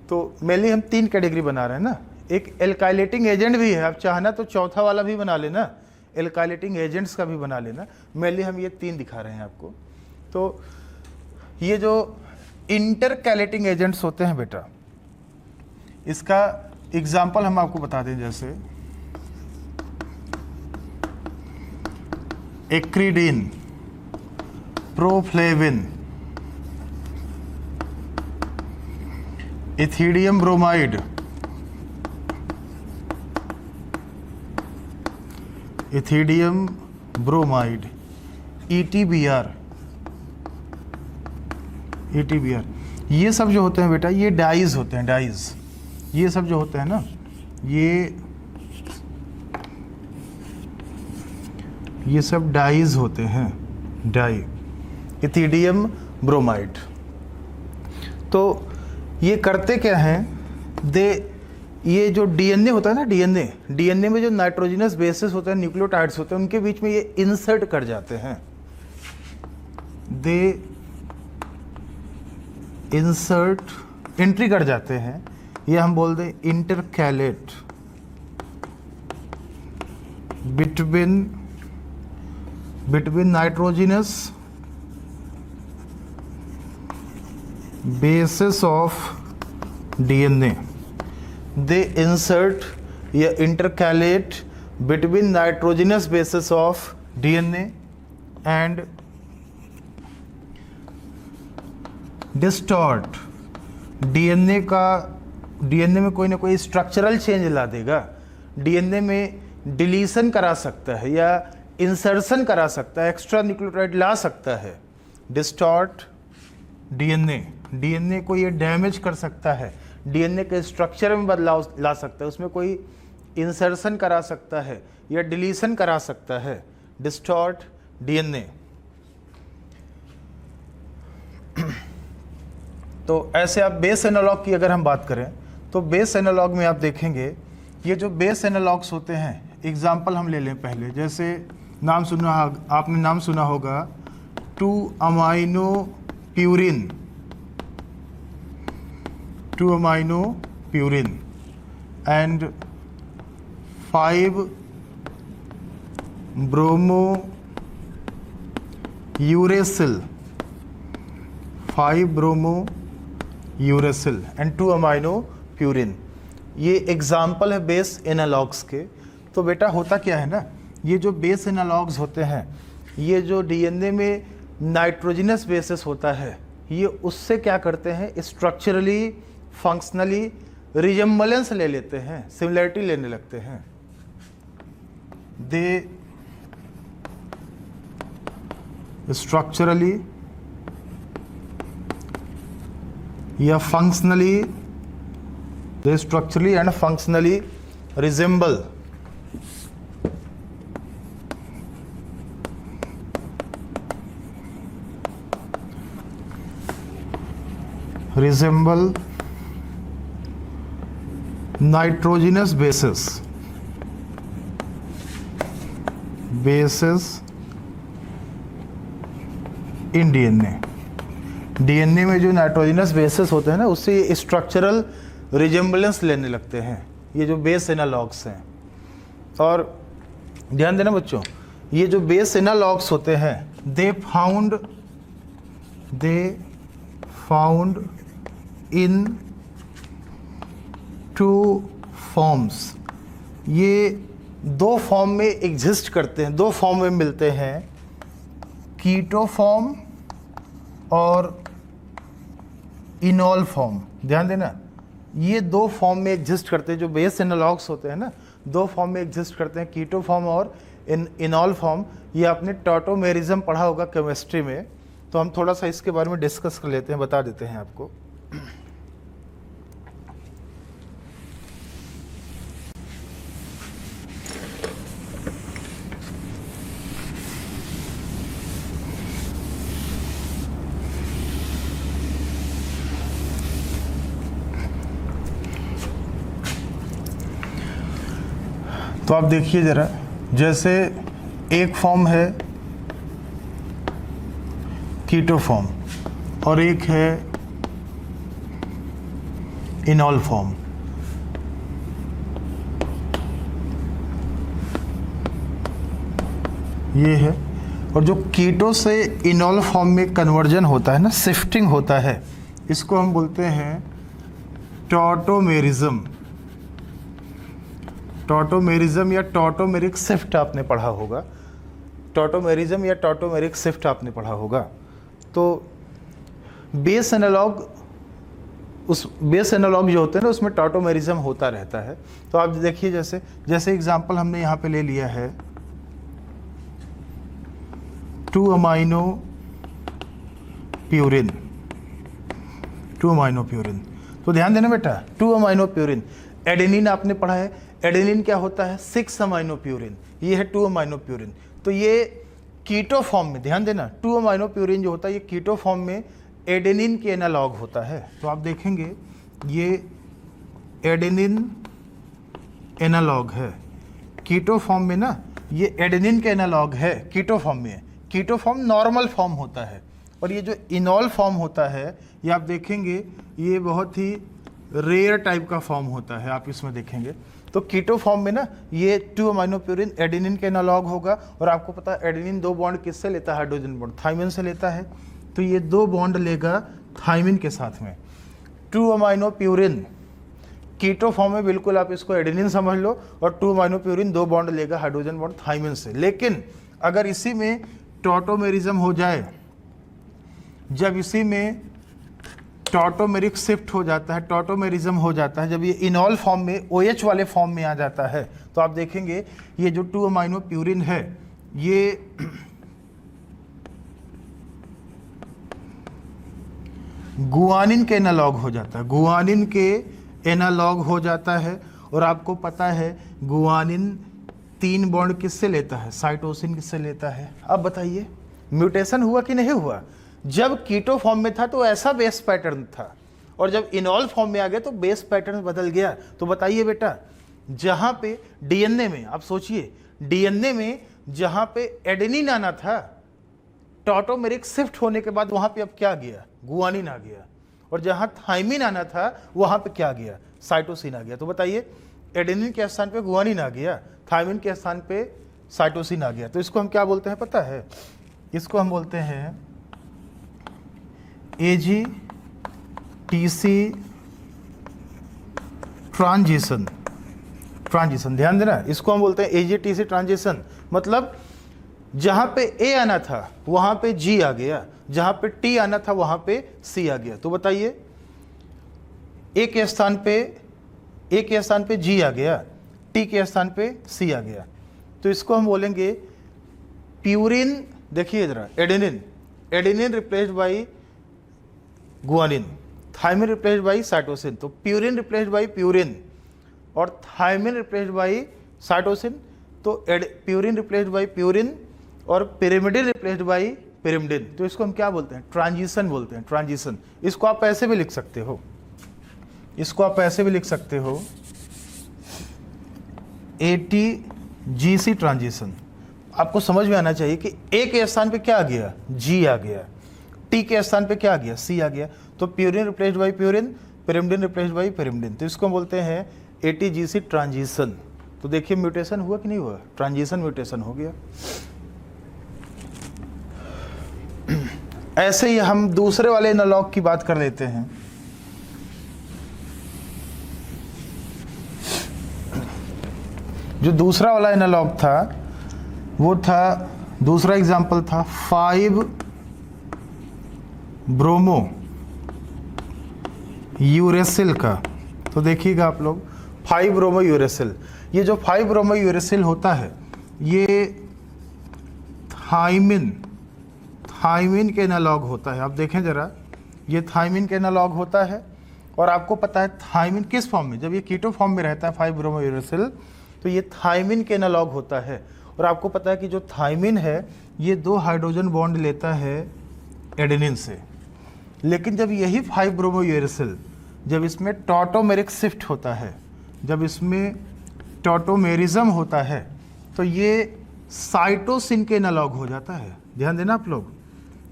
तो मेनली हम 3 कैटेगरी बना रहे हैं ना, एक एल्काइलेटिंग एजेंट भी है, आप चाहना तो चौथा वाला भी बना लेना, एल्काइलेटिंग एजेंट्स का भी बना लेना। मेनली हम ये 3 दिखा रहे हैं आपको। तो ये जो इंटरकैलेटिंग एजेंट्स होते हैं बेटा, इसका एग्जाम्पल हम आपको बता दें, जैसे acridine, proflavine, ethidium bromide, ethidium bromide, ETBR, ये सब जो होते हैं बेटा, ये डाइज होते हैं, डाइज। ये सब जो होते हैं ना, ये ये सब डाइज होते हैं, डाई, इथिडियम ब्रोमाइड। तो ये करते क्या हैं, ये जो डीएनए होता है ना, डीएनए में जो नाइट्रोजनस बेसेस होते हैं, न्यूक्लियोटाइड्स होते हैं, उनके बीच में ये इंसर्ट कर जाते हैं, दे इंसर्ट, एंट्री कर जाते हैं, ये हम बोल दें इंटरकैलेट between nitrogenous bases of DNA. They insert या intercalate between nitrogenous bases of DNA and distort DNA में कोई ना कोई स्ट्रक्चरल चेंज ला देगा, DNA में डिलीशन करा सकता है या इंसर्शन करा सकता है, एक्स्ट्रा न्यूक्लियोटाइड ला सकता है। डिस्टॉर्ट डीएनए को ये डैमेज कर सकता है, डीएनए के स्ट्रक्चर में बदलाव ला सकता है, उसमें कोई इंसर्शन करा सकता है या डिलीशन करा सकता है। Distort DNA. तो ऐसे आप बेस एनालॉग की अगर हम बात करें तो बेस एनालॉग में आप देखेंगे ये जो बेस एनालॉग्स होते हैं, एग्जाम्पल हम ले लें पहले, जैसे आपने नाम सुना होगा two amino purine and five bromo uracil and two amino purine. ये एग्जाम्पल है बेस एनालॉग्स के। तो बेटा होता क्या है ना, ये जो बेस एनालॉग्स होते हैं, ये जो डीएनए में नाइट्रोजनस बेसिस होता है, ये उससे क्या करते हैं, स्ट्रक्चरली फंक्शनली रिजेम्बलेंस ले लेते हैं, सिमिलरिटी लेने लगते हैं। दे स्ट्रक्चरली या functionally, they structurally and functionally resemble nitrogenous bases in DNA में जो नाइट्रोजनस बेसिस होते हैं ना, उससे स्ट्रक्चरल रिजेम्बलेंस लेने लगते हैं, ये जो बेस एनालॉग्स हैं। और ध्यान देना बच्चों, ये जो बेस एनालॉग्स होते हैं, दे फाउंड इन 2 फॉर्म्स। ये 2 फॉर्म में एग्जिस्ट करते हैं, 2 फॉर्म में मिलते हैं, कीटो फॉर्म और इनॉल फॉर्म। ध्यान देना, ये 2 फॉर्म में एग्जिस्ट करते हैं, जो बेस एनालॉग्स होते हैं ना, 2 फॉर्म में एग्जिस्ट करते हैं, कीटो फॉर्म और इनॉल फॉर्म। ये आपने टॉटोमेरिज्म पढ़ा होगा केमिस्ट्री में, तो हम थोड़ा सा इसके बारे में डिस्कस कर लेते हैं, बता देते हैं आपको। तो आप देखिए ज़रा, जैसे एक फॉर्म है कीटो फॉर्म और एक है इनॉल फॉर्म। ये है, और जो कीटो से इनॉल फॉर्म में कन्वर्जन होता है ना, शिफ्टिंग होता है, इसको हम बोलते हैं टॉटोमेरिज्म या टॉटोमेरिक शिफ्ट आपने पढ़ा होगा। टॉटोमेरिज्म या टॉटोमेरिक शिफ्ट आपने पढ़ा होगा। तो बेस एनालॉग, उस बेस एनालॉग जो होते हैं ना, उसमें टॉटोमेरिज्म होता रहता है। तो आप देखिए, जैसे एग्जांपल हमने यहाँ पे ले लिया है 2-अमाइनो प्यूरिन। तो ध्यान देना बेटा, 2-अमाइनो प्यूरिन। एडेनिन आपने पढ़ा है, एडेनिन क्या होता है, 6-अमाइनो प्यूरिन। ये है 2-अमाइनो प्यूरिन। तो ये कीटो फॉर्म में, ध्यान देना, 2 अमाइनो प्यूरिन जो होता है ये कीटो फॉर्म में एडेनिन के एनालॉग होता है। तो आप देखेंगे ये एडेनिन एनालॉग है कीटो फॉर्म में ना, ये एडेनिन के एनालॉग है कीटो फॉर्म में। कीटो फॉर्म नॉर्मल फॉर्म होता है, और ये जो इनॉल फॉर्म होता है ये आप देखेंगे ये बहुत ही रेयर टाइप का फॉर्म होता है, आप इसमें देखेंगे। तो कीटो फॉर्म में ना ये 2 अमाइनो प्यूरिन एडेनिन के एनालॉग होगा, और आपको पता है एडेनिन 2 बॉन्ड किससे लेता है, हाइड्रोजन बॉन्ड थाइमिन से लेता है। तो ये 2 बॉन्ड लेगा थाइमिन के साथ में। 2 अमाइनो प्यूरिन कीटो फॉर्म में बिल्कुल आप इसको एडेनिन समझ लो, और 2 अमाइनो प्यूरिन 2 बॉन्ड लेगा हाइड्रोजन बॉन्ड थाइमिन से। लेकिन अगर इसी में टॉटोमेरिज्म हो जाए, जब इसी में टॉटोमेरिक शिफ्ट हो जाता है, टॉटोमेरिज्म हो जाता है, जब ये इनॉल फॉर्म में OH वाले फॉर्म में आ जाता है, तो आप देखेंगे ये जो 2 अमाइनो प्यूरिन है ये गुआनिन के एनालॉग हो जाता है, गुआनिन के एनालॉग हो जाता है। और आपको पता है गुआनिन 3 बॉन्ड किससे लेता है, साइटोसिन किससे लेता है। अब बताइए म्यूटेशन हुआ कि नहीं हुआ? जब कीटो फॉर्म में था तो ऐसा बेस पैटर्न था, और जब इनॉल फॉर्म में आ गया तो बेस पैटर्न बदल गया। तो बताइए बेटा, जहाँ पे डीएनए में, आप सोचिए डीएनए में जहाँ पे एडेनिन आना था, टॉटोमेरिक शिफ्ट होने के बाद वहाँ पे अब क्या गया, गुआनिन आ गया। और जहाँ थाइमिन आना था वहाँ पे क्या गया, साइटोसिन आ गया। तो बताइए एडेनिन के स्थान पे गुआनिन आ गया, थाइमिन के स्थान पे साइटोसिन आ गया। तो इसको हम क्या बोलते हैं पता है? इसको हम बोलते हैं AGTC ट्रांजिशन। ट्रांजिशन ध्यान देना, इसको हम बोलते हैं AGTC ट्रांजिशन। मतलब जहां पे A आना था वहां पे G आ गया, जहां पे T आना था वहां पे C आ गया। तो बताइए A के स्थान पे G आ गया, T के स्थान पे C आ गया। तो इसको हम बोलेंगे प्यूरिन। देखिए जरा, adenine replaced by guanine, thymine replaced by cytosine. तो प्यूरिन रिप्लेस्ड बाई प्यूरिन और थाइमिन रिप्लेस्ड बाई साइटोसिन। तो प्यूरिन रिप्लेस्ड बाई प्यूरिन और पिरिमिडिन रिप्लेस्ड बाई पिरिमिडिन। तो इसको हम क्या बोलते हैं? ट्रांजिशन बोलते हैं, ट्रांजिशन। इसको आप ऐसे भी लिख सकते हो, इसको आप ऐसे भी लिख सकते हो ATGC ट्रांजिशन। आपको समझ में आना चाहिए कि A के स्थान पे क्या आ गया, G आ गया, T के स्थान पे क्या आ गया, C आ गया। तो purine replaced by purine, pyrimidine replaced by pyrimidine. तो इसको हम बोलते हैं ATGC ट्रांजिशन। तो देखिए म्यूटेशन हुआ कि नहीं हुआ, ट्रांजिशन म्यूटेशन हो गया। ऐसे ही हम दूसरे वाले एनालॉग की बात कर लेते हैं। जो दूसरा वाला एनालॉग था वो था, दूसरा एग्जांपल था 5 ब्रोमो यूरेसिल का। तो देखिएगा आप लोग 5 ब्रोमो यूरेसिल, ये जो 5 ब्रोमो यूरेसिल होता है ये थाइमिन के एनालॉग होता है। आप देखें जरा, ये थाइमिन के एनालॉग होता है। और आपको पता है थाइमिन किस फॉर्म में, जब ये कीटो फॉर्म में रहता है 5 ब्रोमो यूरेसिल, तो ये थाइमिन के एनालॉग होता है। और आपको पता है कि जो थाइमिन है ये 2 हाइड्रोजन बॉन्ड लेता है एडेनिन से। लेकिन जब यही 5 ब्रोमो यूरेसिल, जब इसमें टॉटोमेरिक शिफ्ट होता है, जब इसमें टॉटोमेरिज्म होता है, तो ये साइटोसिन के एनालॉग हो जाता है। ध्यान देना आप लोग,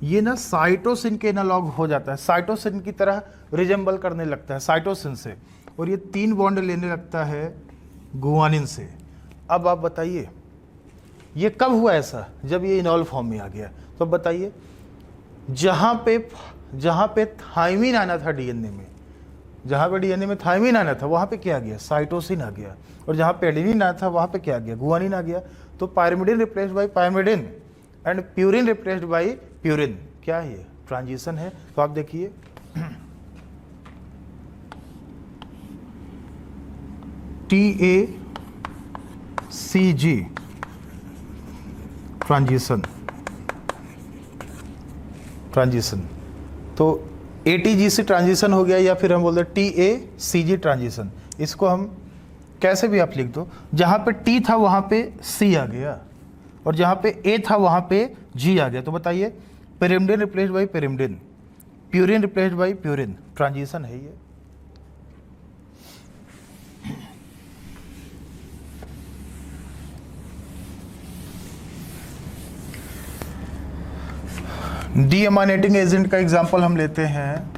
ये ना साइटोसिन के एनालॉग हो जाता है, साइटोसिन की तरह रिजेंबल करने लगता है साइटोसिन से, और ये 3 बॉन्ड लेने लगता है गुआनिन से। अब आप बताइए ये कब हुआ ऐसा, जब ये इनॉल फॉर्म में आ गया। तो बताइए जहाँ पे थाइमिन आना था डीएनए में, जहाँ पे डीएनए में थाइमिन आना था वहाँ पे क्या आ गया, साइटोसिन आ गया। और जहाँ पे एडेनिन आना था वहाँ पे क्या आ गया, गुआनिन आ गया। तो pyrimidine replaced by pyrimidine and purine replaced by purine. क्या है ये, ट्रांजिशन है। तो आप देखिए TACG ट्रांजिशन। तो ATGC ट्रांजिशन हो गया, या फिर हम बोलते हैं TACG ट्रांजिशन। इसको हम कैसे भी आप लिख दो, जहाँ पे T था वहाँ पे C आ गया, और जहाँ पे ए था वहाँ पे जी आ गया। तो बताइए pyrimidine replaced by pyrimidine, purine replaced by purine, transition है ये। डीएमाइनेटिंग एजेंट का एग्जांपल हम लेते हैं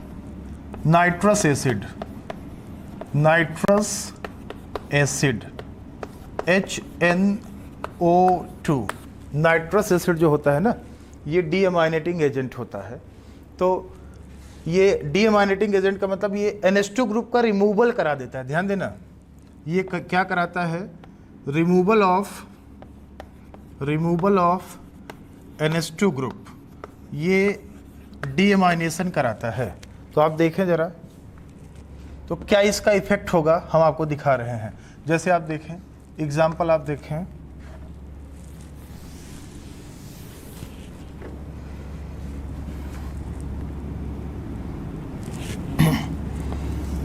nitrous acid, nitrous acid HNO2। Nitrous acid जो होता है ना, ये डीएमाइनेटिंग एजेंट होता है। तो ये डीएमाइनेटिंग एजेंट का मतलब ये NH2 ग्रुप का रिमूवल करा देता है। ध्यान देना, ये क्या कराता है, रिमूवल ऑफ NH2 ग्रुप, ये डीएमाइनेशन कराता है। तो आप देखें ज़रा, तो क्या इसका इफेक्ट होगा हम आपको दिखा रहे हैं। जैसे आप देखें, एग्जाम्पल आप देखें,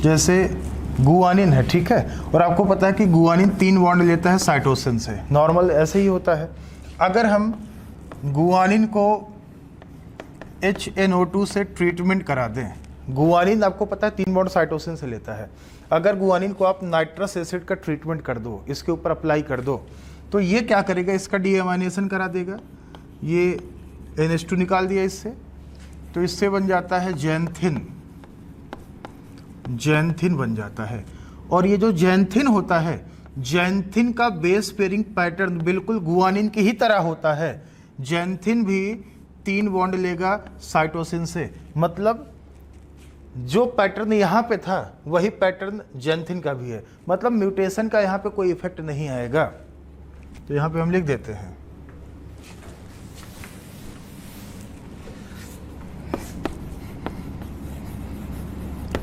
जैसे गुआनिन है, ठीक है, और आपको पता है कि गुआनिन 3 बॉन्ड लेता है साइटोसिन से, नॉर्मल ऐसे ही होता है। अगर हम गुआनिन को HNO2 से ट्रीटमेंट करा दें, गुआनिन आपको पता है 3 बॉन्ड साइटोसिन से लेता है, अगर गुआनिन को आप नाइट्रस एसिड का ट्रीटमेंट कर दो, इसके ऊपर अप्लाई कर दो, तो ये क्या करेगा, इसका डीएमाइनेशन करा देगा। ये NH2 निकाल दिया इससे, तो इससे बन जाता है जैंथिन, जैंथिन बन जाता है। और ये जो जैंथिन होता है, जैंथिन का बेस पेयरिंग पैटर्न बिल्कुल गुआनिन की ही तरह होता है। जैंथिन भी 3 बॉन्ड लेगा साइटोसिन से, मतलब जो पैटर्न यहाँ पे था वही पैटर्न जैंथिन का भी है, मतलब म्यूटेशन का यहाँ पे कोई इफेक्ट नहीं आएगा। तो यहाँ पे हम लिख देते हैं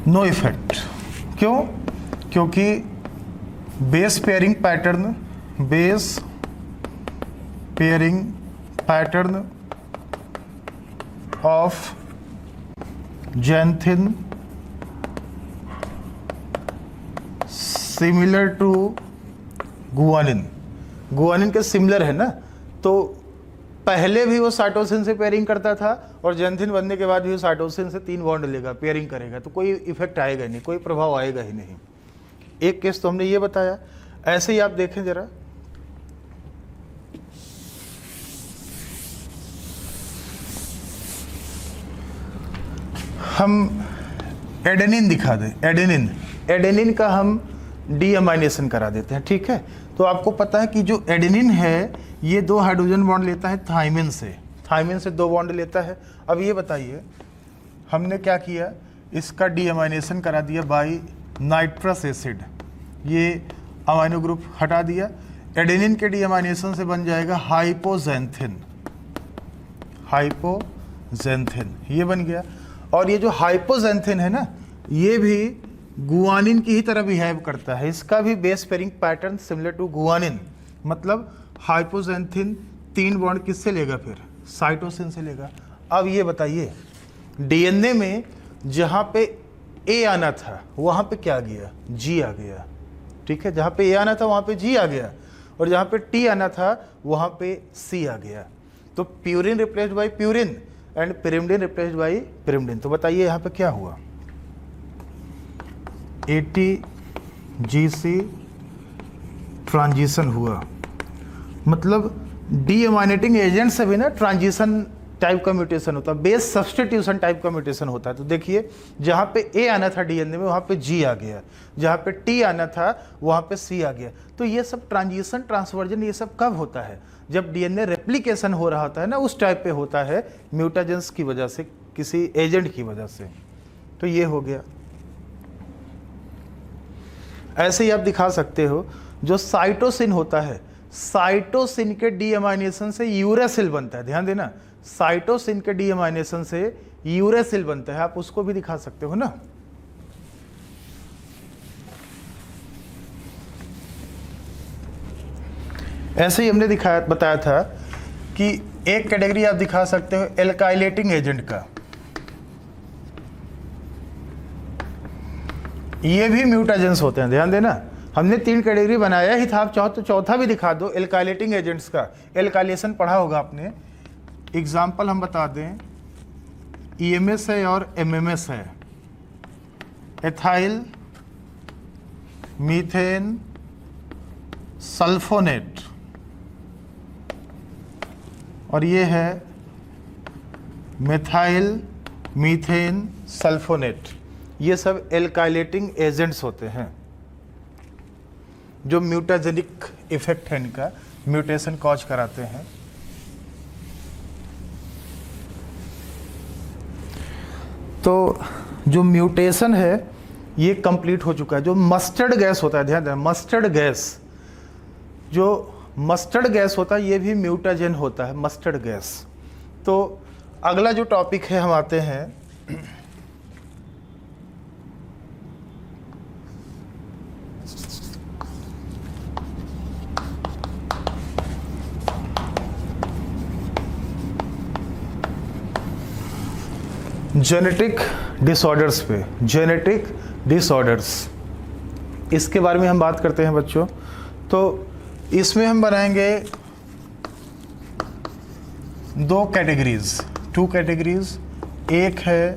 नो इफेक्ट। क्यों? क्योंकि base pairing pattern of xanthine similar to guanine, guanine के सिमिलर है ना, तो पहले भी वो साइटोसिन से पेयरिंग करता था और जैंथिन बनने के बाद भी वो साइटोसिन से 3 बॉन्ड लेगा, पेयरिंग करेगा, तो कोई इफेक्ट आएगा नहीं, कोई प्रभाव आएगा ही नहीं। एक केस तो हमने ये बताया। ऐसे ही आप देखें जरा, हम एडेनिन दिखा दें, एडेनिन का हम डीएमाइनेशन करा देते हैं, ठीक है। तो आपको पता है कि जो एडेनिन है ये 2 हाइड्रोजन बॉन्ड लेता है थाइमिन से, 2 बॉन्ड लेता है। अब ये बताइए हमने क्या किया, इसका डीएमाइनेशन करा दिया बाय नाइट्रस एसिड, ये अमाइनो ग्रुप हटा दिया। एडेनिन के डीएमाइनेशन से बन जाएगा हाइपोजेंथिन, ये बन गया। और ये जो हाइपोजेंथिन है ना, ये भी गुआनिन की ही तरह बिहेव करता है, इसका भी base pairing pattern similar to guanine, मतलब हाइपोजेंथिन 3 बॉन्ड किससे लेगा, फिर साइटोसिन से लेगा। अब ये बताइए डीएनए में जहाँ पे ए आना था वहाँ पे क्या गया, जी आ गया, ठीक है, जहाँ पे ए आना था वहाँ पे जी आ गया, और जहाँ पे टी आना था वहाँ पे सी आ गया। तो purine replaced by purine and pyrimidine replaced by pyrimidine. तो बताइए यहाँ पे क्या हुआ, ATGC ट्रांजिशन हुआ, मतलब डीएमाइनेटिंग एजेंट से भी ना ट्रांजिशन टाइप का म्यूटेशन होता है, बेस सब्स्टिट्यूशन टाइप का म्यूटेशन होता है। तो देखिए जहाँ पे ए आना था डीएनए में वहाँ पे जी आ गया, जहाँ पे टी आना था वहाँ पे सी आ गया। तो ये सब ट्रांजिशन, ट्रांसवर्जन, ये सब कब होता है, जब डीएनए रेप्लिकेशन हो रहा होता है ना, उस टाइप पे होता है, म्यूटाजेंस की वजह से, किसी एजेंट की वजह से। तो ये हो गया। ऐसे ही आप दिखा सकते हो जो साइटोसिन होता है, साइटोसिन के डीएमाइनेशन से यूरेसिल बनता है, ध्यान देना, साइटोसिन के डीएमाइनेशन से यूरेसिल बनता है, आप उसको भी दिखा सकते हो ना। ऐसे ही हमने बताया था कि एक कैटेगरी आप दिखा सकते हो एल्काइलेटिंग एजेंट का, ये भी म्यूटाजेंस होते हैं, ध्यान देना। हमने 3 कैटेगरी बनाया ही था, आप चाहो तो चौथा भी दिखा दो, एल्काइलेटिंग एजेंट्स का। एल्काइलेशन पढ़ा होगा आपने। एग्जाम्पल हम बता दें, EMS है और MMS है, एथाइल मीथेन सल्फोनेट, और ये है मेथाइल मीथेन सल्फोनेट। ये सब एल्काइलेटिंग एजेंट्स होते हैं जो म्यूटाजेनिक इफेक्ट है, इनका म्यूटेशन कॉज कराते हैं। तो जो म्यूटेशन है ये कंप्लीट हो चुका है। जो मस्टर्ड गैस होता है, ध्यान देना, मस्टर्ड गैस, जो मस्टर्ड गैस होता है ये भी म्यूटाजेन होता है, मस्टर्ड गैस। तो अगला जो टॉपिक है हम आते हैं जेनेटिक डिसऑर्डर्स पे। जेनेटिक डिसऑर्डर्स, इसके बारे में हम बात करते हैं बच्चों। तो इसमें हम बनाएंगे 2 कैटेगरीज, 2 कैटेगरीज। एक है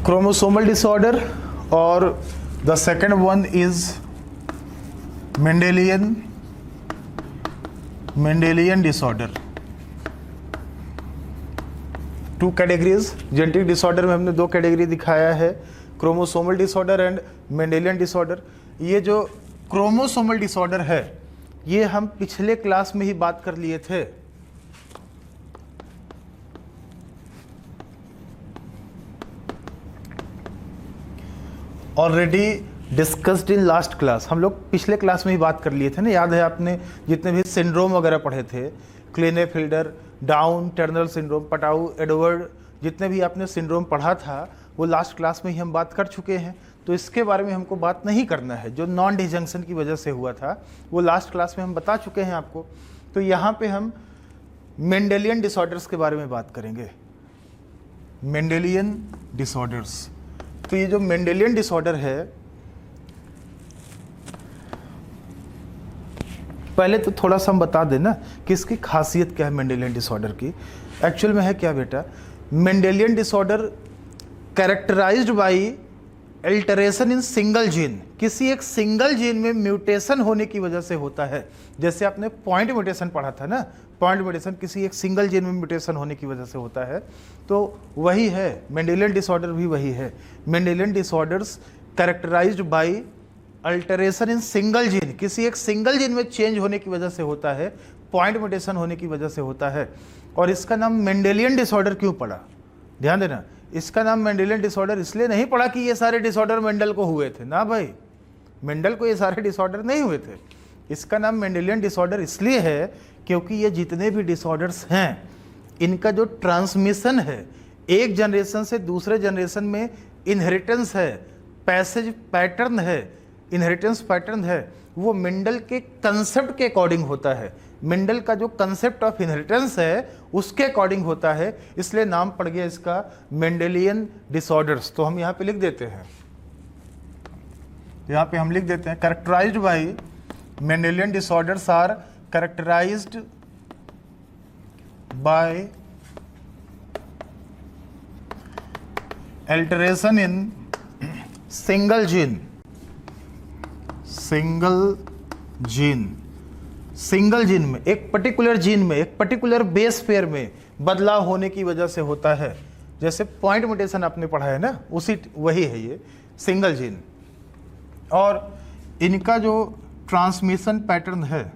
क्रोमोसोमल डिसऑर्डर और the second one is Mendelian disorder. 2 categories. Genetic disorder में हमने 2 कैटेगरी दिखाया है, chromosomal disorder and Mendelian disorder. ये जो क्रोमोसोमल डिसऑर्डर है ये हम पिछले क्लास में ही बात कर लिए थे। Already discussed in last class, हम लोग पिछले क्लास में ही बात कर लिए थे ना, याद है आपने? जितने भी सिंड्रोम वगैरह पढ़े थे, Klinefelter, Down, Turner syndrome, Patau, Edward, जितने भी आपने सिंड्रोम पढ़ा था वो लास्ट क्लास में ही हम बात कर चुके हैं। तो इसके बारे में हमको बात नहीं करना है। जो नॉन डिजंक्शन की वजह से हुआ था वो लास्ट क्लास में हम बता चुके हैं आपको। तो यहाँ पे हम मेंडेलियन डिसऑर्डर्स के बारे में बात करेंगे। मेंडेलियन डिसऑर्डर्स, तो ये जो मेंडेलियन डिसऑर्डर है, पहले तो थोड़ा सा हम बता देना कि इसकी खासियत क्या है मेंडेलियन डिसऑर्डर की। एक्चुअल में है क्या बेटा? Mendelian disorder characterised by alteration in single gene, किसी एक सिंगल जीन में म्यूटेशन होने की वजह से होता है। जैसे आपने पॉइंट म्यूटेशन पढ़ा था ना, पॉइंट म्यूटेशन किसी एक सिंगल जीन में म्यूटेशन होने की वजह से होता है। तो वही है मेंडेलियन डिसऑर्डर, भी वही है। Mendelian disorders characterized by alteration in single gene, किसी एक सिंगल जीन में चेंज होने की वजह से होता है, पॉइंट म्यूटेशन होने की वजह से होता है। और इसका नाम मेंडेलियन डिसऑर्डर क्यों पड़ा? ध्यान देना, इसका नाम मेंडेलियन डिसऑर्डर इसलिए नहीं पड़ा कि ये सारे डिसऑर्डर मेंडल को हुए थे, ना भाई, मेंडल को ये सारे डिसऑर्डर नहीं हुए थे। इसका नाम मेंडेलियन डिसऑर्डर इसलिए है क्योंकि ये जितने भी डिसऑर्डर्स हैं इनका जो ट्रांसमिशन है, एक जनरेशन से दूसरे जनरेशन में इनहेरिटेंस है, पैसेज पैटर्न है, इनहेरिटेंस पैटर्न है, वो मेंडल के कंसेप्ट के अकॉर्डिंग होता है। मेंडल का जो कंसेप्ट ऑफ इनहेरिटेंस है उसके अकॉर्डिंग होता है, इसलिए नाम पड़ गया इसका मेंडेलियन डिसऑर्डर्स। तो हम यहाँ पे लिख देते हैं, यहाँ पे हम लिख देते हैं characterized by Mendelian disorders are characterized by alteration in single gene, single gene में, एक पर्टिकुलर जीन में, एक पर्टिकुलर बेस पेयर में बदलाव होने की वजह से होता है। जैसे पॉइंट म्यूटेशन आपने पढ़ा है ना, उसी वही है ये सिंगल जीन। और इनका जो ट्रांसमिशन पैटर्न है,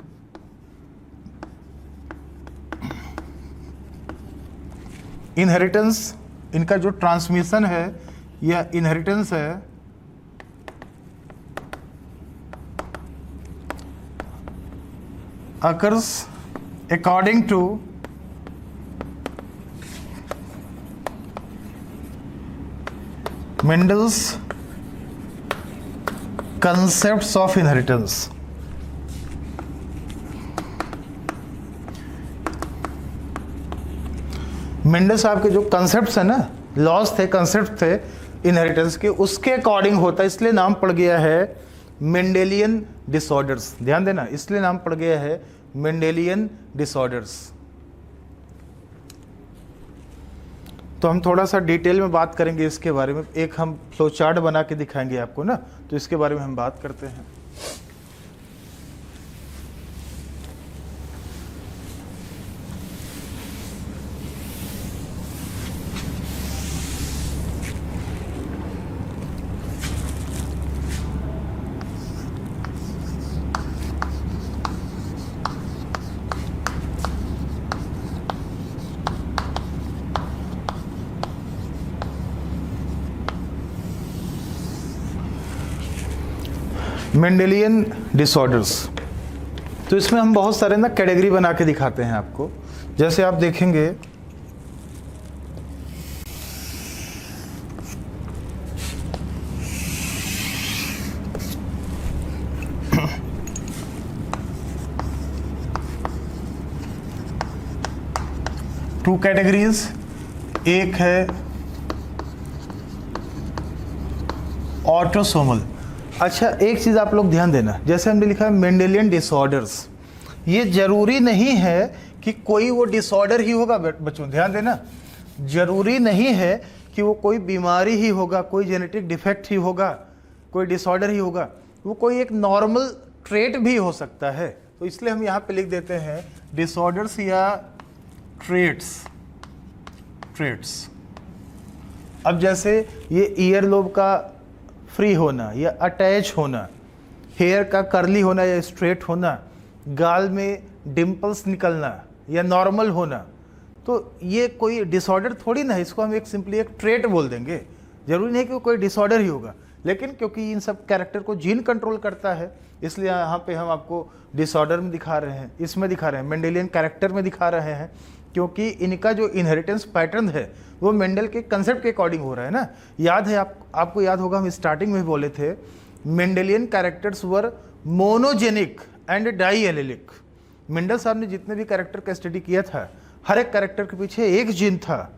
इनहेरिटेंस, इनका जो ट्रांसमिशन है या इनहेरिटेंस है occurs according to Mendel's concepts of inheritance। Mendel साहब के जो कंसेप्ट्स है ना, लॉज थे, कंसेप्ट थे इनहेरिटेंस के, उसके अकॉर्डिंग होता है, इसलिए नाम पड़ गया है मेंडेलियन डिसऑर्डर्स। ध्यान देना, इसलिए नाम पड़ गया है मेंडेलियन डिसऑर्डर्स। तो हम थोड़ा सा डिटेल में बात करेंगे इसके बारे में, एक हम फ्लो चार्ट बना के दिखाएंगे आपको ना, तो इसके बारे में हम बात करते हैं। मेंडेलियन डिसऑर्डर्स, तो इसमें हम बहुत सारे ना कैटेगरी बना के दिखाते हैं आपको। जैसे आप देखेंगे टू कैटेगरीज, एक है ऑटोसोमल। अच्छा, एक चीज़ आप लोग ध्यान देना, जैसे हमने लिखा है मेंडेलियन डिसऑर्डर्स, ये जरूरी नहीं है कि कोई वो डिसऑर्डर ही होगा बच्चों, ध्यान देना, जरूरी नहीं है कि वो कोई बीमारी ही होगा, कोई जेनेटिक डिफेक्ट ही होगा, कोई डिसऑर्डर ही होगा, वो कोई एक नॉर्मल ट्रेट भी हो सकता है। तो इसलिए हम यहाँ पे लिख देते हैं डिसऑर्डर्स या ट्रेट्स। अब जैसे ये ईयर लोब का फ्री होना या अटैच होना, हेयर का कर्ली होना या स्ट्रेट होना, गाल में डिम्पल्स निकलना या नॉर्मल होना, तो ये कोई डिसऑर्डर थोड़ी ना है, इसको हम एक सिंपली एक ट्रेट बोल देंगे। जरूरी नहीं कि वो कोई डिसऑर्डर ही होगा, लेकिन क्योंकि इन सब कैरेक्टर को जीन कंट्रोल करता है, इसलिए यहाँ पे हम आपको डिसऑर्डर में दिखा रहे हैं, इसमें दिखा रहे हैं, मेंडेलियन कैरेक्टर में दिखा रहे हैं, क्योंकि इनका जो इनहेरिटेंस पैटर्न है वो मेंडल के कंसेप्ट के अकॉर्डिंग हो रहा है ना। याद है आपको याद होगा, हम स्टार्टिंग में बोले थे Mendelian characters were monogenic and diallelic. Mendel साहब ने जितने भी कैरेक्टर का स्टडी किया था, हर एक कैरेक्टर के पीछे एक जीन था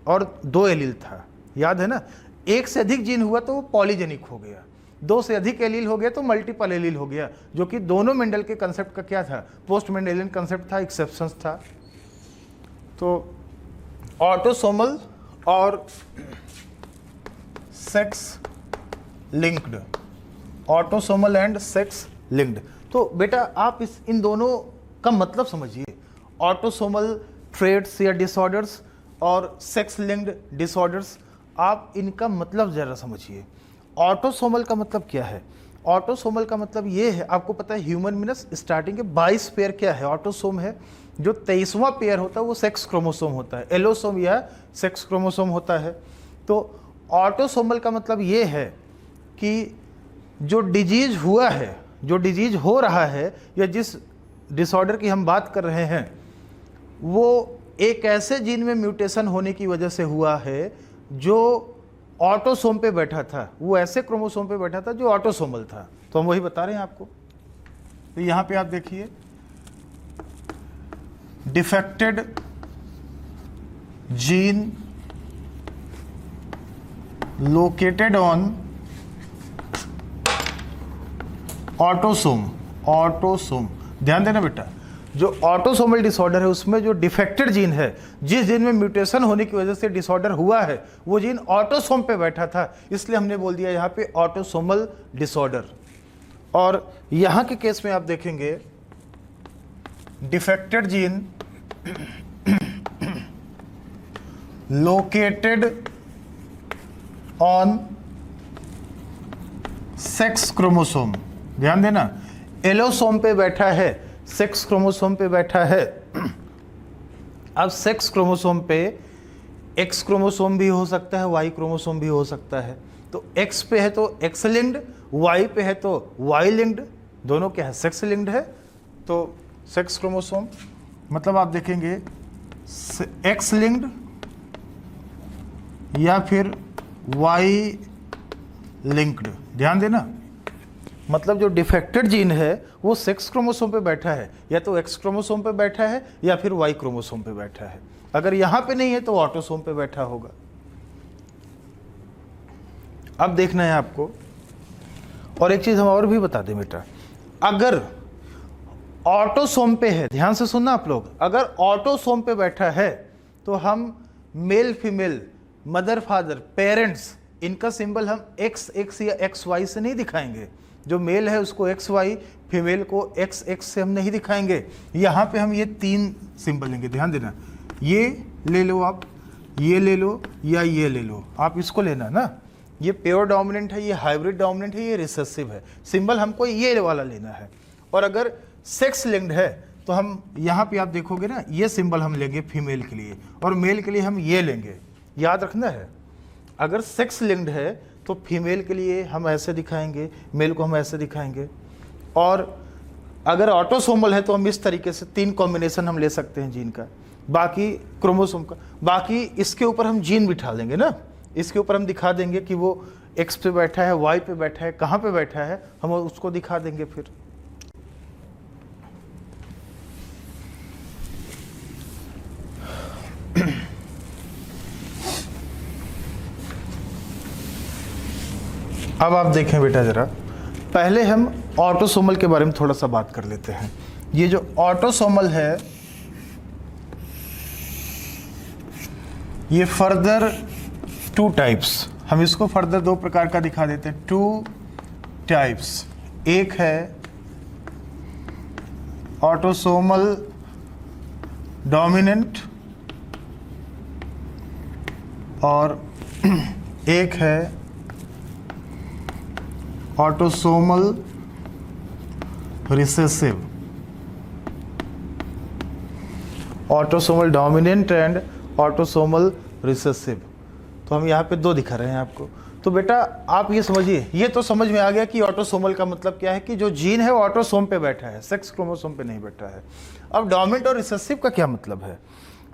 और 2 एलील था, याद है ना। एक से अधिक जीन हुआ तो वो पॉलीजेनिक हो गया, 2 से अधिक एलील हो गया तो मल्टीपल एलील हो गया, जो कि दोनों मेंडल के कंसेप्ट का क्या था, पोस्ट मेंडेलियन कंसेप्ट था, एक्सेप्शंस था। तो ऑटोसोमल और sex linked, autosomal and sex linked. तो बेटा आप इन दोनों का मतलब समझिए, ऑटोसोमल ट्रेट्स या डिसऑर्डर्स और सेक्स लिंक्ड डिसऑर्डर्स, आप इनका मतलब ज़रा समझिए। ऑटोसोमल का मतलब क्या है? ऑटोसोमल का मतलब ये है, आपको पता है ह्यूमन में ना स्टार्टिंग के 22 पेयर क्या है, ऑटोसोम है। जो 23वां पेयर होता है वो सेक्स क्रोमोसोम होता है, एलोसोम या सेक्स क्रोमोसोम होता है। तो ऑटोसोमल का मतलब ये है कि जो डिजीज हुआ है, जो डिजीज हो रहा है, या जिस डिसऑर्डर की हम बात कर रहे हैं, वो एक ऐसे जीन में म्यूटेशन होने की वजह से हुआ है जो ऑटोसोम पे बैठा था, वो ऐसे क्रोमोसोम पे बैठा था जो ऑटोसोमल था। तो हम वही बता रहे हैं आपको। तो यहाँ पे आप देखिए, defected gene located on autosome. ध्यान देना बेटा, जो ऑटोसोमल डिसऑर्डर है उसमें जो डिफेक्टेड जीन है, जिस जीन में म्यूटेशन होने की वजह से डिसऑर्डर हुआ है, वो जीन ऑटोसोम पे बैठा था, इसलिए हमने बोल दिया यहाँ पे ऑटोसोमल डिसऑर्डर। और यहाँ के केस में आप देखेंगे defected gene located on sex chromosome. ध्यान देना, एलोसोम पे बैठा है, सेक्स क्रोमोसोम पे बैठा है। अब सेक्स क्रोमोसोम पे एक्स क्रोमोसोम भी हो सकता है, वाई क्रोमोसोम भी हो सकता है। तो एक्स पे है तो एक्स लिंक्ड, वाई पे है तो वाई लिंक्ड, दोनों क्या है, सेक्स लिंक्ड है। तो सेक्स क्रोमोसोम मतलब आप देखेंगे एक्स लिंक्ड या फिर वाई लिंक्ड। ध्यान देना, मतलब जो डिफेक्टेड जीन है वो सेक्स क्रोमोसोम पे बैठा है, या तो एक्स क्रोमोसोम पे बैठा है या फिर वाई क्रोमोसोम पे बैठा है। अगर यहाँ पे नहीं है तो ऑटोसोम पे बैठा होगा। अब देखना है आपको, और एक चीज हम और भी बता दें बेटा, अगर ऑटोसोम पे है, ध्यान से सुनना आप लोग, अगर ऑटोसोम पे बैठा है तो हम male female, mother father, parents, इनका सिंबल हम एक्स एक्स या एक्स वाई से नहीं दिखाएंगे। जो मेल है उसको एक्स वाई, फीमेल को एक्स एक्स से हम नहीं दिखाएंगे। यहाँ पे हम ये 3 सिंबल लेंगे, ध्यान देना। ये ले लो आप, ये ले लो या ये ले लो, आप इसको लेना ना। ये प्योर डोमिनेंट है, ये हाइब्रिड डोमिनेंट है, ये रिसेसिव है। सिंबल हमको ये वाला लेना है। और अगर सेक्स लिंक्ड है तो हम यहाँ पे आप देखोगे ना, ये सिंबल हम लेंगे फीमेल के लिए, और मेल के लिए हम ये लेंगे। याद रखना है, अगर सेक्स लिंक्ड है तो फीमेल के लिए हम ऐसे दिखाएंगे, मेल को हम ऐसे दिखाएंगे। और अगर ऑटोसोमल है तो हम इस तरीके से 3 कॉम्बिनेशन हम ले सकते हैं जीन का, बाकी क्रोमोसोम का। बाकी इसके ऊपर हम जीन बिठा देंगे ना, इसके ऊपर हम दिखा देंगे कि वो एक्स पे बैठा है, वाई पे बैठा है, कहाँ पे बैठा है, हम उसको दिखा देंगे। फिर अब आप देखें बेटा जरा, पहले हम ऑटोसोमल के बारे में थोड़ा सा बात कर लेते हैं। ये जो ऑटोसोमल है ये फर्दर 2 टाइप्स, हम इसको फर्दर 2 प्रकार का दिखा देते हैं। 2 टाइप्स, एक है ऑटोसोमल डोमिनेंट और एक है autosomal recessive. Autosomal dominant and autosomal recessive, तो हम यहाँ पे 2 दिखा रहे हैं आपको। तो बेटा आप ये समझिए, ये तो समझ में आ गया कि ऑटोसोमल का मतलब क्या है, कि जो जीन है वो ऑटोसोम पे बैठा है, सेक्स क्रोमोसोम पे नहीं बैठा है। अब डोमिनेंट और रिसेसिव का क्या मतलब है?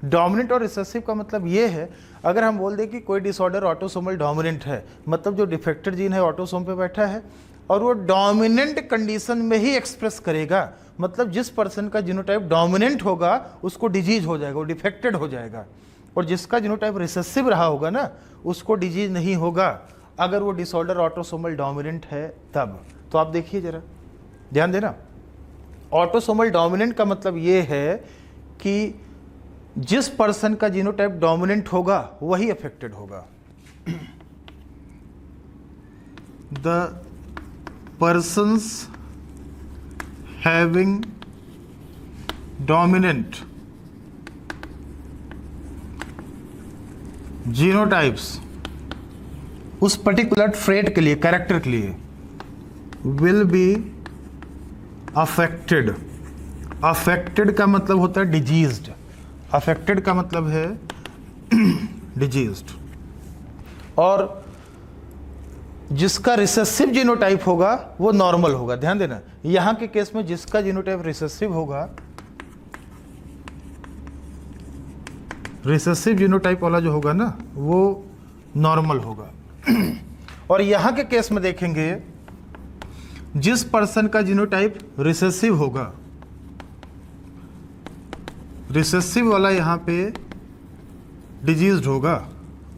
डोमिनेंट और रिसेसिव का मतलब ये है, अगर हम बोल दें कि कोई डिसऑर्डर ऑटोसोमल डोमिनेंट है, मतलब जो डिफेक्टेड जीन है ऑटोसोम पे बैठा है और वो डोमिनेंट कंडीशन में ही एक्सप्रेस करेगा। मतलब जिस पर्सन का जीनोटाइप डोमिनेंट होगा उसको डिजीज हो जाएगा, वो डिफेक्टेड हो जाएगा। और जिसका जीनोटाइप रिसेसिव रहा होगा ना, उसको डिजीज नहीं होगा, अगर वो डिसऑर्डर ऑटोसोमल डोमिनेंट है तब। तो आप देखिए जरा, ध्यान देना, ऑटोसोमल डोमिनेंट का मतलब ये है कि जिस पर्सन का जीनोटाइप डोमिनेंट होगा वही अफेक्टेड होगा। The persons having dominant genotypes उस पर्टिकुलर ट्रेट के लिए, कैरेक्टर के लिए, विल बी अफेक्टेड। अफेक्टेड का मतलब होता है डिजीज्ड, अफेक्टेड का मतलब है डिजीज्ड। और जिसका रिसेसिव जीनोटाइप होगा वो नॉर्मल होगा। ध्यान देना, यहां के केस में जिसका जीनोटाइप रिसेसिव होगा, रिसेसिव जीनोटाइप वाला जो होगा ना वो नॉर्मल होगा। और यहां के केस में देखेंगे जिस पर्सन का जीनोटाइप रिसेसिव होगा, रिसेसिव वाला यहाँ पे डिजीज्ड होगा,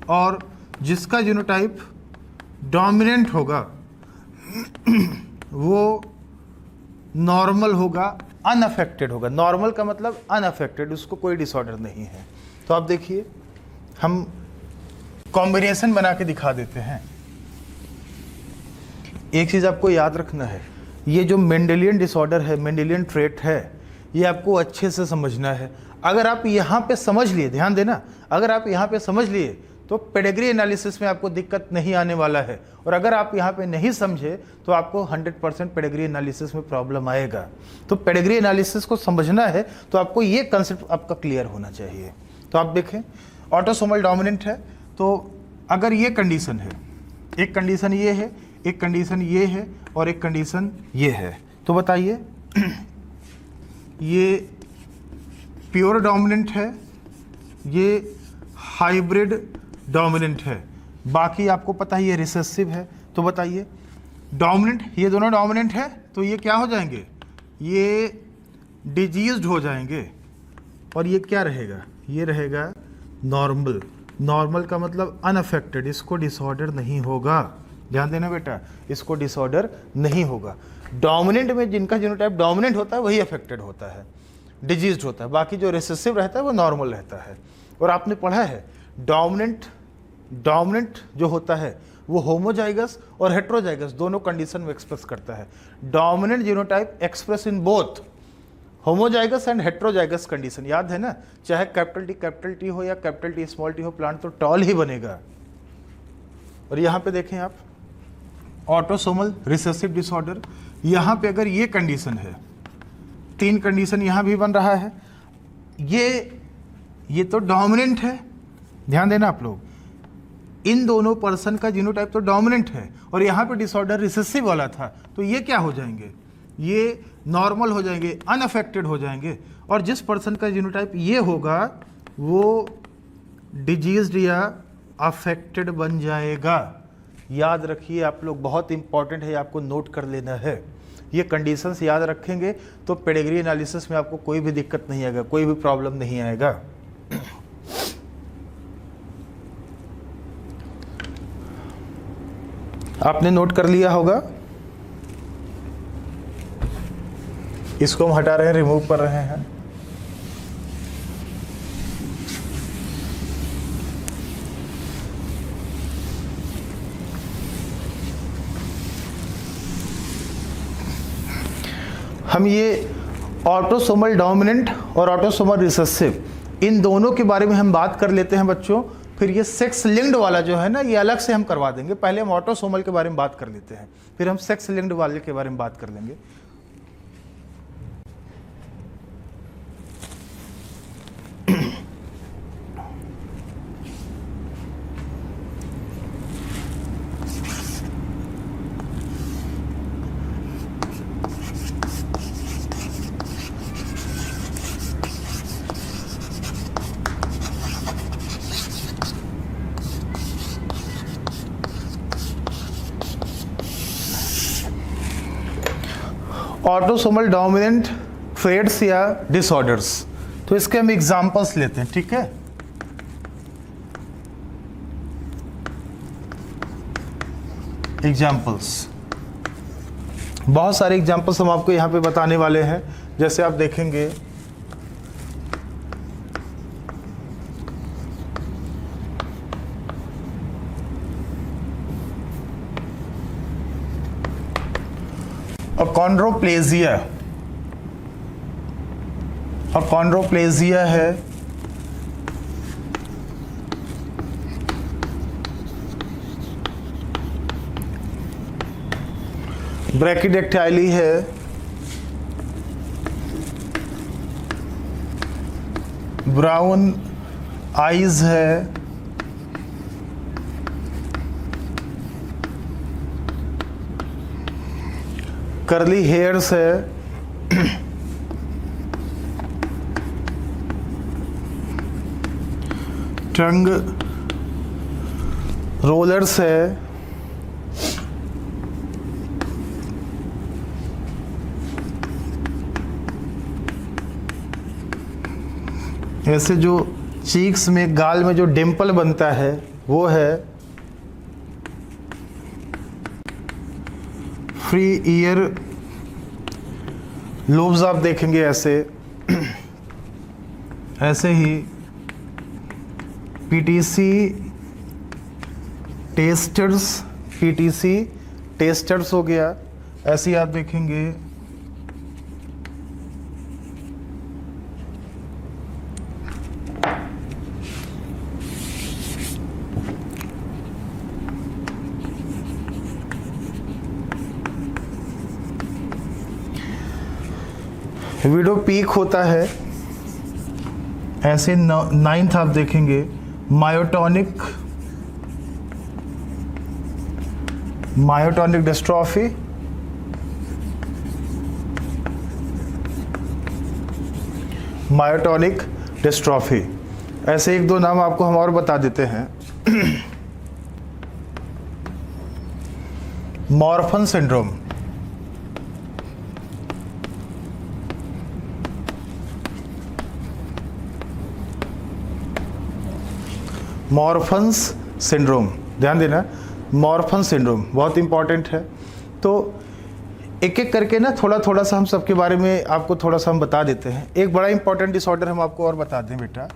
और जिसका जीनोटाइप डोमिनेंट होगा वो नॉर्मल होगा, अनअफेक्टेड होगा। नॉर्मल का मतलब अनअफेक्टेड, उसको कोई डिसऑर्डर नहीं है। तो आप देखिए, हम कॉम्बिनेशन बना के दिखा देते हैं। एक चीज़ आपको याद रखना है, ये जो मेंडेलियन डिसऑर्डर है, मेंडेलियन ट्रेट है, ये आपको अच्छे से समझना है। अगर आप यहाँ पे समझ लिए, ध्यान देना, अगर आप यहाँ पे समझ लिए तो पेडिग्री एनालिसिस में आपको दिक्कत नहीं आने वाला है। और अगर आप यहाँ पे नहीं समझे तो आपको 100% पेडिग्री एनालिसिस में प्रॉब्लम आएगा। तो पेडिग्री एनालिसिस को समझना है तो आपको ये कंसेप्ट आपका क्लियर होना चाहिए। तो आप देखें, ऑटोसोमल डोमिनेंट है, तो अगर ये कंडीशन है, एक कंडीशन ये है, एक कंडीशन ये है और एक कंडीशन ये है, तो बताइए ये प्योर डोमिनेंट है, ये हाइब्रिड डोमिनेंट है, बाकी आपको पता ही ये रिसेसिव है। तो बताइए डोमिनेंट, ये दोनों डोमिनेंट है तो ये क्या हो जाएंगे, ये डिजीज्ड हो जाएंगे, और ये क्या रहेगा, ये रहेगा नॉर्मल। नॉर्मल का मतलब अनअफेक्टेड, इसको डिसऑर्डर नहीं होगा, ध्यान देना बेटा, इसको डिसऑर्डर नहीं होगा। डोमिनेंट में जिनका जीनोटाइप डोमिनेंट होता है वही अफेक्टेड होता है, डिजीज्ड होता है, बाकी जो रिसेसिव रहता है वो नॉर्मल रहता है। और आपने पढ़ा है डोमिनेंट जो होता है वो होमोजाइगस और हेट्रोजाइगस दोनों कंडीशन में एक्सप्रेस करता है। Dominant genotype express in both homozygous and heterozygous condition, याद है ना, चाहे कैपिटल टी हो या कैपिटल टी स्मॉल टी हो, प्लांट तो टॉल ही बनेगा। और यहाँ पे देखें आप, ऑटोसोमल रिसेसिव डिसऑर्डर, यहाँ पे अगर ये कंडीशन है, 3 कंडीशन यहाँ भी बन रहा है, ये तो डोमिनेंट है, ध्यान देना आप लोग, इन दोनों पर्सन का जीनोटाइप तो डोमिनेंट है और यहाँ पे डिसऑर्डर रिसेसिव वाला था, तो ये क्या हो जाएंगे, ये नॉर्मल हो जाएंगे, अनअफेक्टेड हो जाएंगे। और जिस पर्सन का जीनोटाइप ये होगा वो डिजीज्ड या अफेक्टेड बन जाएगा। याद रखिए आप लोग, बहुत इंपॉर्टेंट है, आपको नोट कर लेना है। ये कंडीशंस याद रखेंगे तो पेडिग्री एनालिसिस में आपको कोई भी दिक्कत नहीं आएगा, कोई भी प्रॉब्लम नहीं आएगा। आपने नोट कर लिया होगा, इसको हम हटा रहे हैं, रिमूव कर रहे हैं। हम ये ऑटोसोमल डोमिनेंट और ऑटोसोमल रिसेसिव इन दोनों के बारे में हम बात कर लेते हैं बच्चों, फिर ये सेक्स लिंक्ड वाला जो है ना, ये अलग से हम करवा देंगे। पहले हम ऑटोसोमल के बारे में बात कर लेते हैं, फिर हम सेक्स लिंक्ड वाले के बारे में बात कर लेंगे। ऑटोसोमल डोमिनेंट ट्रेट्स या डिसऑर्डर्स, तो इसके हम एग्जांपल्स लेते हैं, ठीक है। एग्जांपल्स, बहुत सारे एग्जांपल्स हम आपको यहाँ पे बताने वाले हैं। जैसे आप देखेंगे अकॉन्ड्रोप्लेजिया, अकॉन्ड्रोप्लेजिया है, ब्रैकिडेक्टाइली है, ब्राउन आइज है, कर्ली हेयर्स है, टंग रोलर्स है, ऐसे जो चीक्स में, गाल में जो डिम्पल बनता है वो है, फ्री ईयर लोब्स आप देखेंगे ऐसे, ऐसे ही पीटीसी टेस्टर्स हो गया, ऐसे ही आप देखेंगे विडो पीक होता है, ऐसे 9th आप देखेंगे मायोटोनिक डिस्ट्रॉफी, मायोटोनिक डिस्ट्रॉफी। ऐसे 1-2 नाम आपको हम और बता देते हैं। Marfan syndrome. मॉर्फन्स सिंड्रोम, ध्यान देना, मॉर्फन सिंड्रोम बहुत इंपॉर्टेंट है। तो एक एक करके ना थोड़ा थोड़ा सा हम सबके बारे में आपको थोड़ा सा हम बता देते हैं। एक बड़ा इंपॉर्टेंट डिसऑर्डर हम आपको और बता दें बेटा,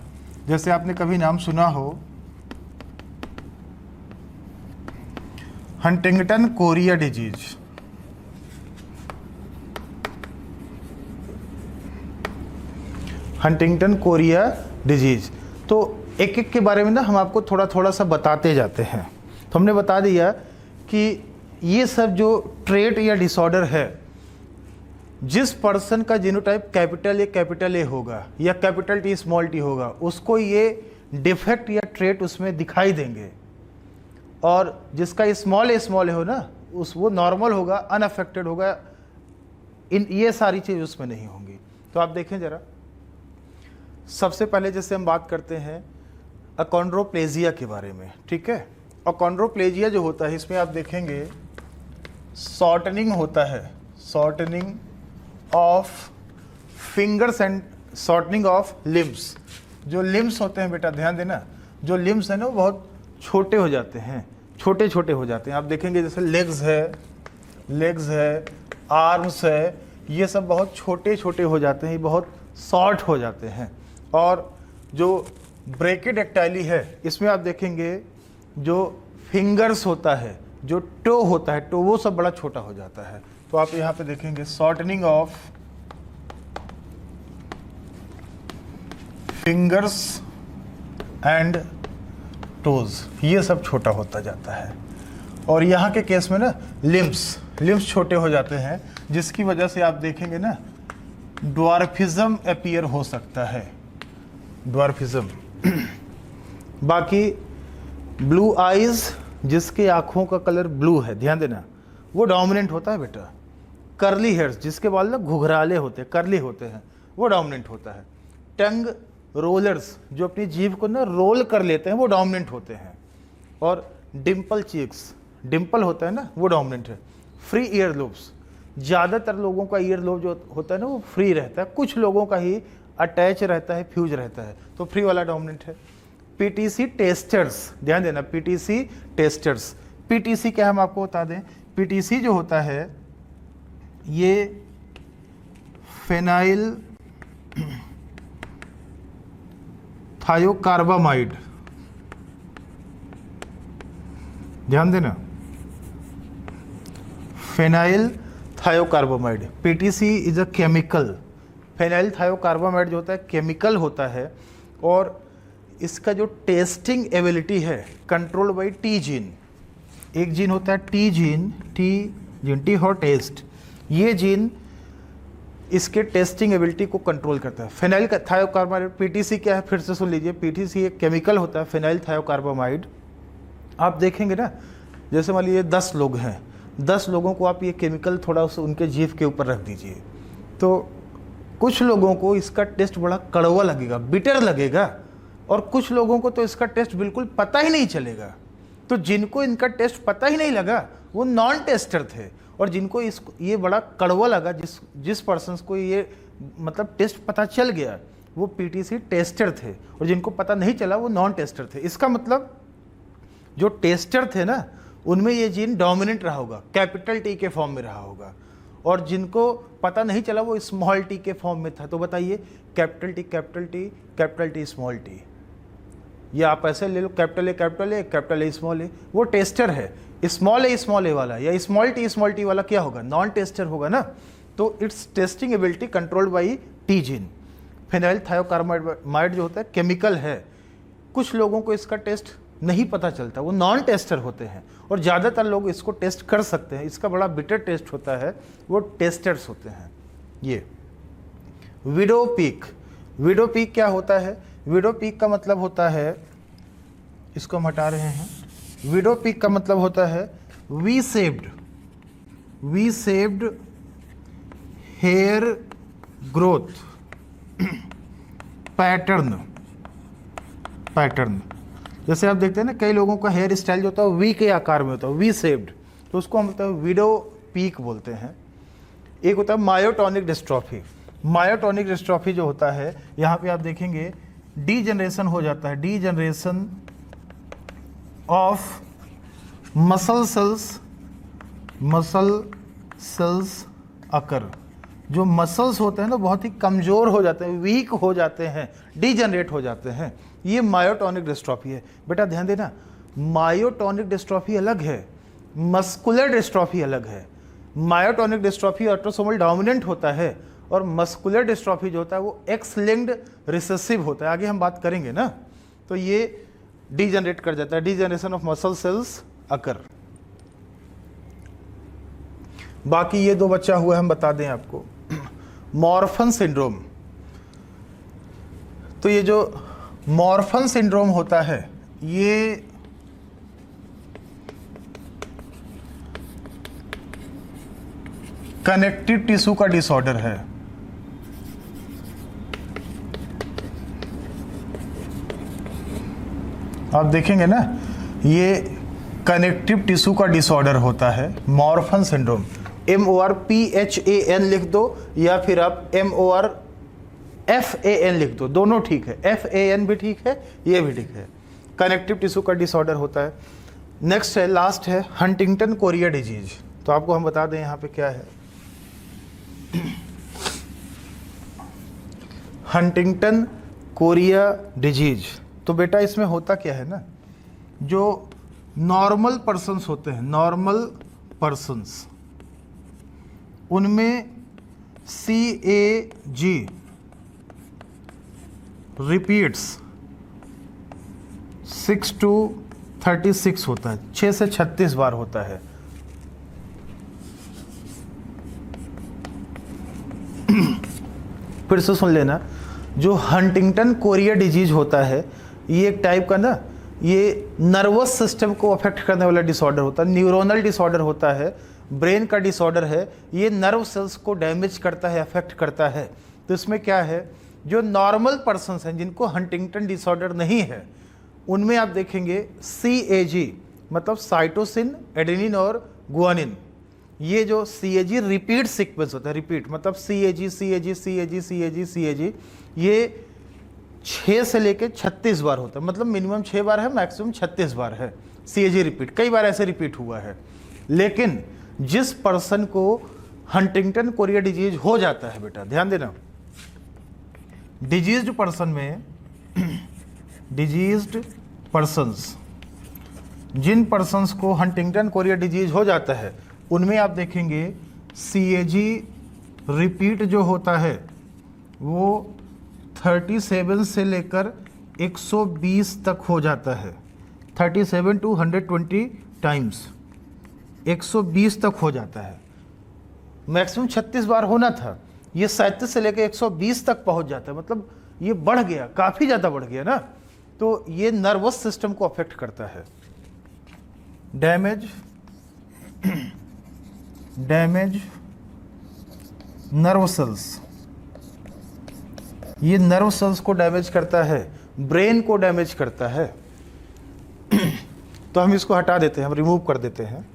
जैसे आपने कभी नाम सुना हो Huntington Korea disease. Huntington Korea disease, तो एक एक के बारे में ना हम आपको थोड़ा थोड़ा सा बताते जाते हैं। तो हमने बता दिया कि ये सब जो ट्रेट या डिसऑर्डर है, जिस पर्सन का जीनोटाइप कैपिटल ए होगा या कैपिटल टी स्मॉल टी होगा, उसको ये डिफेक्ट या ट्रेट उसमें दिखाई देंगे। और जिसका स्मॉल ए हो ना, वो नॉर्मल होगा, अनअफेक्टेड होगा, इन ये सारी चीज़ उसमें नहीं होंगी। तो आप देखें ज़रा, सबसे पहले जैसे हम बात करते हैं अकॉन्ड्रोप्लेजिया के बारे में, ठीक है। अकॉन्ड्रोप्लेजिया जो होता है, इसमें आप देखेंगे शॉर्टनिंग होता है, shortening of fingers and shortening of limbs. जो लिम्स होते हैं बेटा, ध्यान देना, जो लिम्स हैं ना वो बहुत छोटे हो जाते हैं, छोटे छोटे हो जाते हैं। आप देखेंगे जैसे लेग्स है, आर्म्स है, ये सब बहुत छोटे छोटे हो जाते हैं, ये बहुत शॉर्ट हो जाते हैं। और जो ब्रैकिडेक्टाइली है, इसमें आप देखेंगे जो फिंगर्स होता है, जो टो होता है, टो वो सब बड़ा छोटा हो जाता है। तो आप यहाँ पे देखेंगे shortening of fingers and toes, ये सब छोटा होता जाता है। और यहाँ के केस में ना लिम्स छोटे हो जाते हैं, जिसकी वजह से आप देखेंगे ना ड्वार्फिज्म अपीयर हो सकता है, ड्वार्फिज्म। बाकी ब्लू आइज, जिसके आँखों का कलर ब्लू है, ध्यान देना, वो डोमिनेंट होता है बेटा। कर्ली हेयर्स, जिसके बाल ना घुघराले होते हैं, कर्ली होते हैं, वो डोमिनेंट होता है। टंग रोलर्स, जो अपनी जीभ को ना रोल कर लेते हैं, वो डोमिनेंट होते हैं। और डिम्पल चीक्स, डिम्पल होता है ना, वो डोमिनेंट है। फ्री ईयर लोब्स, ज़्यादातर लोगों का ईयर लोब जो होता है ना वो फ्री रहता है, कुछ लोगों का ही अटैच रहता है, फ्यूज रहता है, तो फ्री वाला डोमिनेंट है। पीटीसी टेस्टर्स, ध्यान देना, पीटीसी टेस्टर्स। पीटीसी क्या हम आपको बता दें, पीटीसी जो होता है ये फेनाइल थायोकार्बामाइड, ध्यान देना, phenyl thiocarbamide. PTC is a chemical. Phenyl thiocarbamide जो होता है केमिकल होता है, और इसका जो टेस्टिंग एबिलिटी है कंट्रोल बाई टी जीन। एक जीन होता है T gene, T hot test, ये जीन इसके टेस्टिंग एबिलिटी को कंट्रोल करता है। फेनाइल थायोकार्बामाइड, पीटीसी क्या है फिर से सुन लीजिए, पीटीसी एक केमिकल होता है, फेनाइल थायोकार्बामाइड। आप देखेंगे ना, जैसे मान लीजिए 10 लोग हैं, 10 लोगों को आप ये केमिकल थोड़ा सा उनके जीभ के ऊपर रख दीजिए, तो कुछ लोगों को इसका टेस्ट बड़ा कड़वा लगेगा, बिटर लगेगा, और कुछ लोगों को तो इसका टेस्ट बिल्कुल पता ही नहीं चलेगा। तो जिनको इनका टेस्ट पता ही नहीं लगा वो नॉन टेस्टर थे, और जिनको ये बड़ा कड़वा लगा, जिस पर्सन को ये मतलब टेस्ट पता चल गया, वो पीटीसी टेस्टर थे, और जिनको पता नहीं चला वो नॉन टेस्टर थे। इसका मतलब जो टेस्टर थे ना, उनमें ये जीन डोमिनेंट रहा होगा, कैपिटल टी के फॉर्म में रहा होगा, और जिनको पता नहीं चला वो स्मॉल टी के फॉर्म में था। तो बताइए, कैपिटल टी स्मॉल टी, या आप ऐसे ले लो कैपिटल ए स्मॉल ए, वो टेस्टर है। स्मॉल ए वाला या स्मॉल टी वाला क्या होगा, नॉन टेस्टर होगा ना। तो it's testing ability controlled by T gene. Phenyl thiocarbamide जो होता है केमिकल है, कुछ लोगों को इसका टेस्ट नहीं पता चलता, वो नॉन टेस्टर होते हैं, और ज़्यादातर लोग इसको टेस्ट कर सकते हैं, इसका बड़ा बिटर टेस्ट होता है, वो टेस्टर्स होते हैं। ये विडो पीक क्या होता है, विडो पीक का मतलब होता है, इसको हम हटा रहे हैं, विडो पीक का मतलब होता है V shaped hair growth pattern. जैसे आप देखते हैं ना, कई लोगों का हेयर स्टाइल जो होता है वी के आकार में होता है, वी शेप्ड, तो उसको हम बोलते हैं विडो पीक बोलते हैं। एक होता है मायोटोनिक डिस्ट्रॉफी। मायोटोनिक डिस्ट्रॉफी जो होता है, यहाँ पे आप देखेंगे डीजनरेशन हो जाता है, डीजनरेशन ऑफ मसल सेल्स अकर। जो मसल्स होते हैं ना बहुत ही कमज़ोर हो जाते हैं, वीक हो जाते हैं, डीजनरेट हो जाते हैं, ये मायोटोनिक डिस्ट्रॉफी है। बेटा ध्यान देना, मायोटोनिक डिस्ट्रॉफी अलग है, मस्कुलर डिस्ट्रॉफी अलग है। मायोटोनिक डिस्ट्रॉफी ऑटोसोमल डोमिनेंट होता है और मस्कुलर डिस्ट्रॉफी जो होता है वो एक्स लिंक्ड रिसेसिव होता है, आगे हम बात करेंगे ना। तो ये डीजनरेट कर जाता है, डीजनरेशन ऑफ मसल सेल्स अकर। बाकी ये दो बच्चा हुआ हम बता दें आपको, मॉर्फन सिंड्रोम। तो ये जो मॉर्फन सिंड्रोम होता है ये कनेक्टिव टिश्यू का डिसऑर्डर है। आप देखेंगे ना, ये कनेक्टिव टिश्यू का डिसऑर्डर होता है मॉर्फन सिंड्रोम। MORPHAN लिख दो या फिर आप MORFAN लिख दो, दोनों ठीक है, FAN भी ठीक है, ये भी ठीक है। कनेक्टिव टिश्यू का डिसऑर्डर होता है। नेक्स्ट है, लास्ट है हंटिंगटन कोरिया डिजीज। तो आपको हम बता दें यहाँ पे क्या है, हंटिंगटन कोरिया डिजीज। तो बेटा इसमें होता क्या है ना, जो नॉर्मल पर्सन्स होते हैं, नॉर्मल पर्सन्स, उनमें CAG रिपीट्स 6 to 36 होता है, 6 से 36 बार होता है। फिर से सुन लेना, जो हंटिंगटन कोरिया डिजीज होता है ये एक टाइप का ना, ये नर्वस सिस्टम को अफेक्ट करने वाला डिसऑर्डर होता है, न्यूरोनल डिसऑर्डर होता है, ब्रेन का डिसऑर्डर है। ये नर्व सेल्स को डैमेज करता है, अफेक्ट करता है। तो इसमें क्या है, जो नॉर्मल पर्सन्स हैं जिनको हंटिंगटन डिसऑर्डर नहीं है, उनमें आप देखेंगे CAG मतलब साइटोसिन, एडेनिन और गुआनिन, ये जो CAG रिपीट सीक्वेंस होता है, रिपीट मतलब CAG CAG CAG CAG CAG, ये 6 से लेके 36 बार होता है, मतलब मिनिमम 6 बार है, मैक्सिमम 36 बार है CAG रिपीट। कई बार ऐसे रिपीट हुआ है। लेकिन जिस पर्सन को हंटिंगटन कोरिया डिजीज हो जाता है, बेटा ध्यान देना, डिजीज्ड पर्सन में, डिजीज्ड पर्सन्स, जिन पर्सन्स को हंटिंगटन कोरिया डिजीज हो जाता है उनमें आप देखेंगे CAG रिपीट जो होता है वो 37 से लेकर 120 तक हो जाता है, 37 to 120 टाइम्स 120 तक हो जाता है। मैक्सिमम 36 बार होना था, ये 37 से लेकर 120 तक पहुंच जाता है, मतलब ये बढ़ गया, काफ़ी ज़्यादा बढ़ गया ना। तो ये नर्वस सिस्टम को अफेक्ट करता है। डैमेज नर्व सेल्स, ये नर्व सेल्स को डैमेज करता है, ब्रेन को डैमेज करता है। तो हम इसको हटा देते हैं, हम रिमूव कर देते हैं।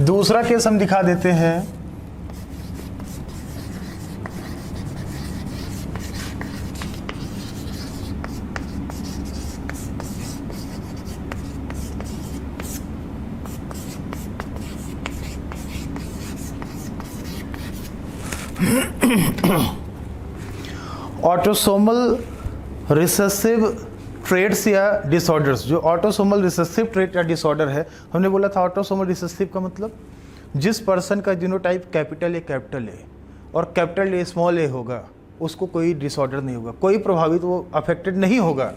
दूसरा केस हम दिखा देते हैं। ऑटोसोमल रिसेसिव ट्रेट्स या डिसऑर्डर्स। जो ऑटोसोमल रिसेसिव ट्रेट या डिसऑर्डर है, हमने बोला था ऑटोसोमल रिसेसिव का मतलब जिस पर्सन का जीनोटाइप कैपिटल ए और कैपिटल ए स्मॉल ए होगा उसको कोई डिसऑर्डर नहीं होगा, कोई प्रभावित वो अफेक्टेड नहीं होगा।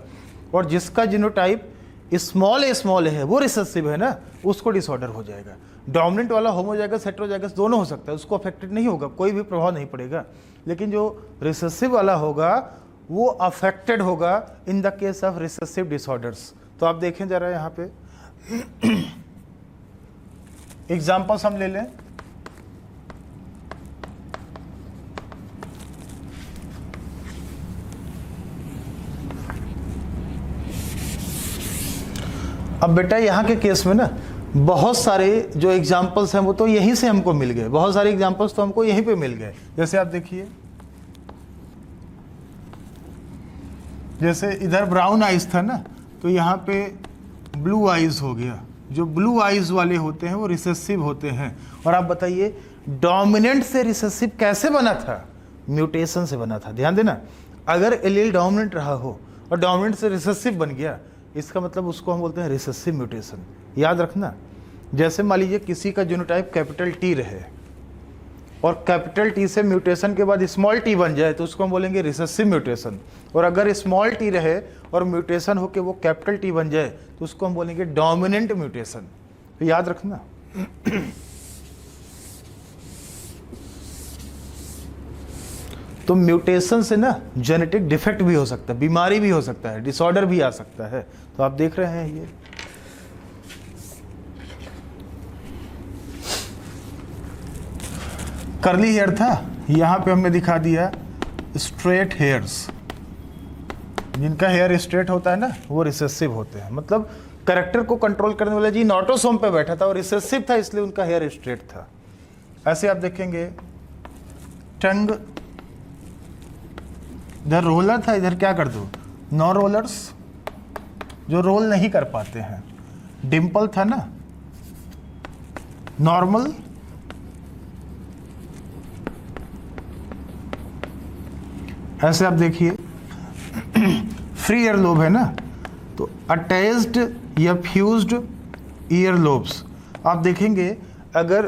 और जिसका जीनोटाइप स्मॉल ए है वो रिसेसिव है ना, उसको डिसऑर्डर हो जाएगा। डोमिनेंट वाला होमोजाइगस हेटेरोजाइगस दोनों हो सकता है, उसको अफेक्टेड नहीं होगा, कोई भी प्रभाव नहीं पड़ेगा। लेकिन जो रिसेसिव वाला होगा वो अफेक्टेड होगा in the case of recessive disorders. तो आप देखें जरा यहाँ पे एग्जाम्पल्स हम ले लें। अब बेटा यहाँ के केस में ना बहुत सारे जो एग्जाम्पल्स हैं वो तो यहीं से हमको मिल गए, बहुत सारे एग्जाम्पल्स तो हमको यहीं पे मिल गए। जैसे आप देखिए, जैसे इधर ब्राउन आइज था ना, तो यहाँ पे ब्लू आइज हो गया। जो ब्लू आइज वाले होते हैं वो रिसेसिव होते हैं। और आप बताइए डोमिनेंट से रिसेसिव कैसे बना था? म्यूटेशन से बना था। ध्यान देना, अगर एलील डोमिनेंट रहा हो और डोमिनेंट से रिसेसिव बन गया, इसका मतलब उसको हम बोलते हैं रिसेसिव म्यूटेशन। याद रखना, जैसे मान लीजिए किसी का जीनोटाइप कैपिटल टी रहे और कैपिटल टी से म्यूटेशन के बाद स्मॉल टी बन जाए तो उसको हम बोलेंगे रिसेसिव म्यूटेशन। और अगर स्मॉल टी रहे और म्यूटेशन होकर वो कैपिटल टी बन जाए तो उसको हम बोलेंगे डोमिनेंट म्यूटेशन। तो याद रखना। तो म्यूटेशन से ना जेनेटिक डिफेक्ट भी हो सकता है, बीमारी भी हो सकता है, डिसऑर्डर भी आ सकता है। तो आप देख रहे हैं ये कर्ली हेयर था, यहाँ पे हमने दिखा दिया स्ट्रेट हेयर्स। जिनका हेयर स्ट्रेट होता है ना वो रिसेसिव होते हैं। मतलब कैरेक्टर को कंट्रोल करने वाला जीन ऑटोसोम पे बैठा था और रिसेसिव था, इसलिए उनका हेयर स्ट्रेट था। ऐसे आप देखेंगे टंग, इधर रोलर था, इधर क्या कर दो नॉन रोलर्स, जो रोल नहीं कर पाते हैं। डिम्पल था ना, नॉर्मल, ऐसे आप देखिए फ्री ईयर लोब है ना, तो अटैच्ड या फ्यूज्ड ईयर लोब्स। आप देखेंगे अगर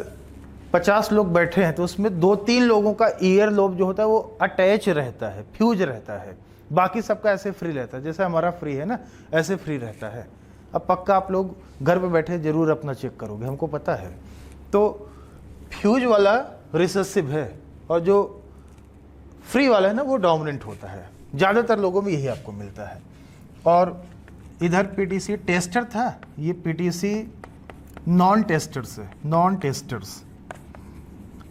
50 लोग बैठे हैं तो उसमें 2-3 लोगों का ईयर लोब जो होता है वो अटैच रहता है, फ्यूज रहता है, बाकी सबका ऐसे फ्री रहता है। जैसे हमारा फ्री है ना, ऐसे फ्री रहता है। अब पक्का आप लोग घर पे बैठे जरूर अपना चेक करोगे, हमको पता है। तो फ्यूज वाला रिसेसिव है और जो फ्री वाला है ना वो डोमिनेंट होता है। ज़्यादातर लोगों में यही आपको मिलता है। और इधर पीटीसी टेस्टर था, ये पीटीसी नॉन टेस्टर्स है, नॉन टेस्टर्स।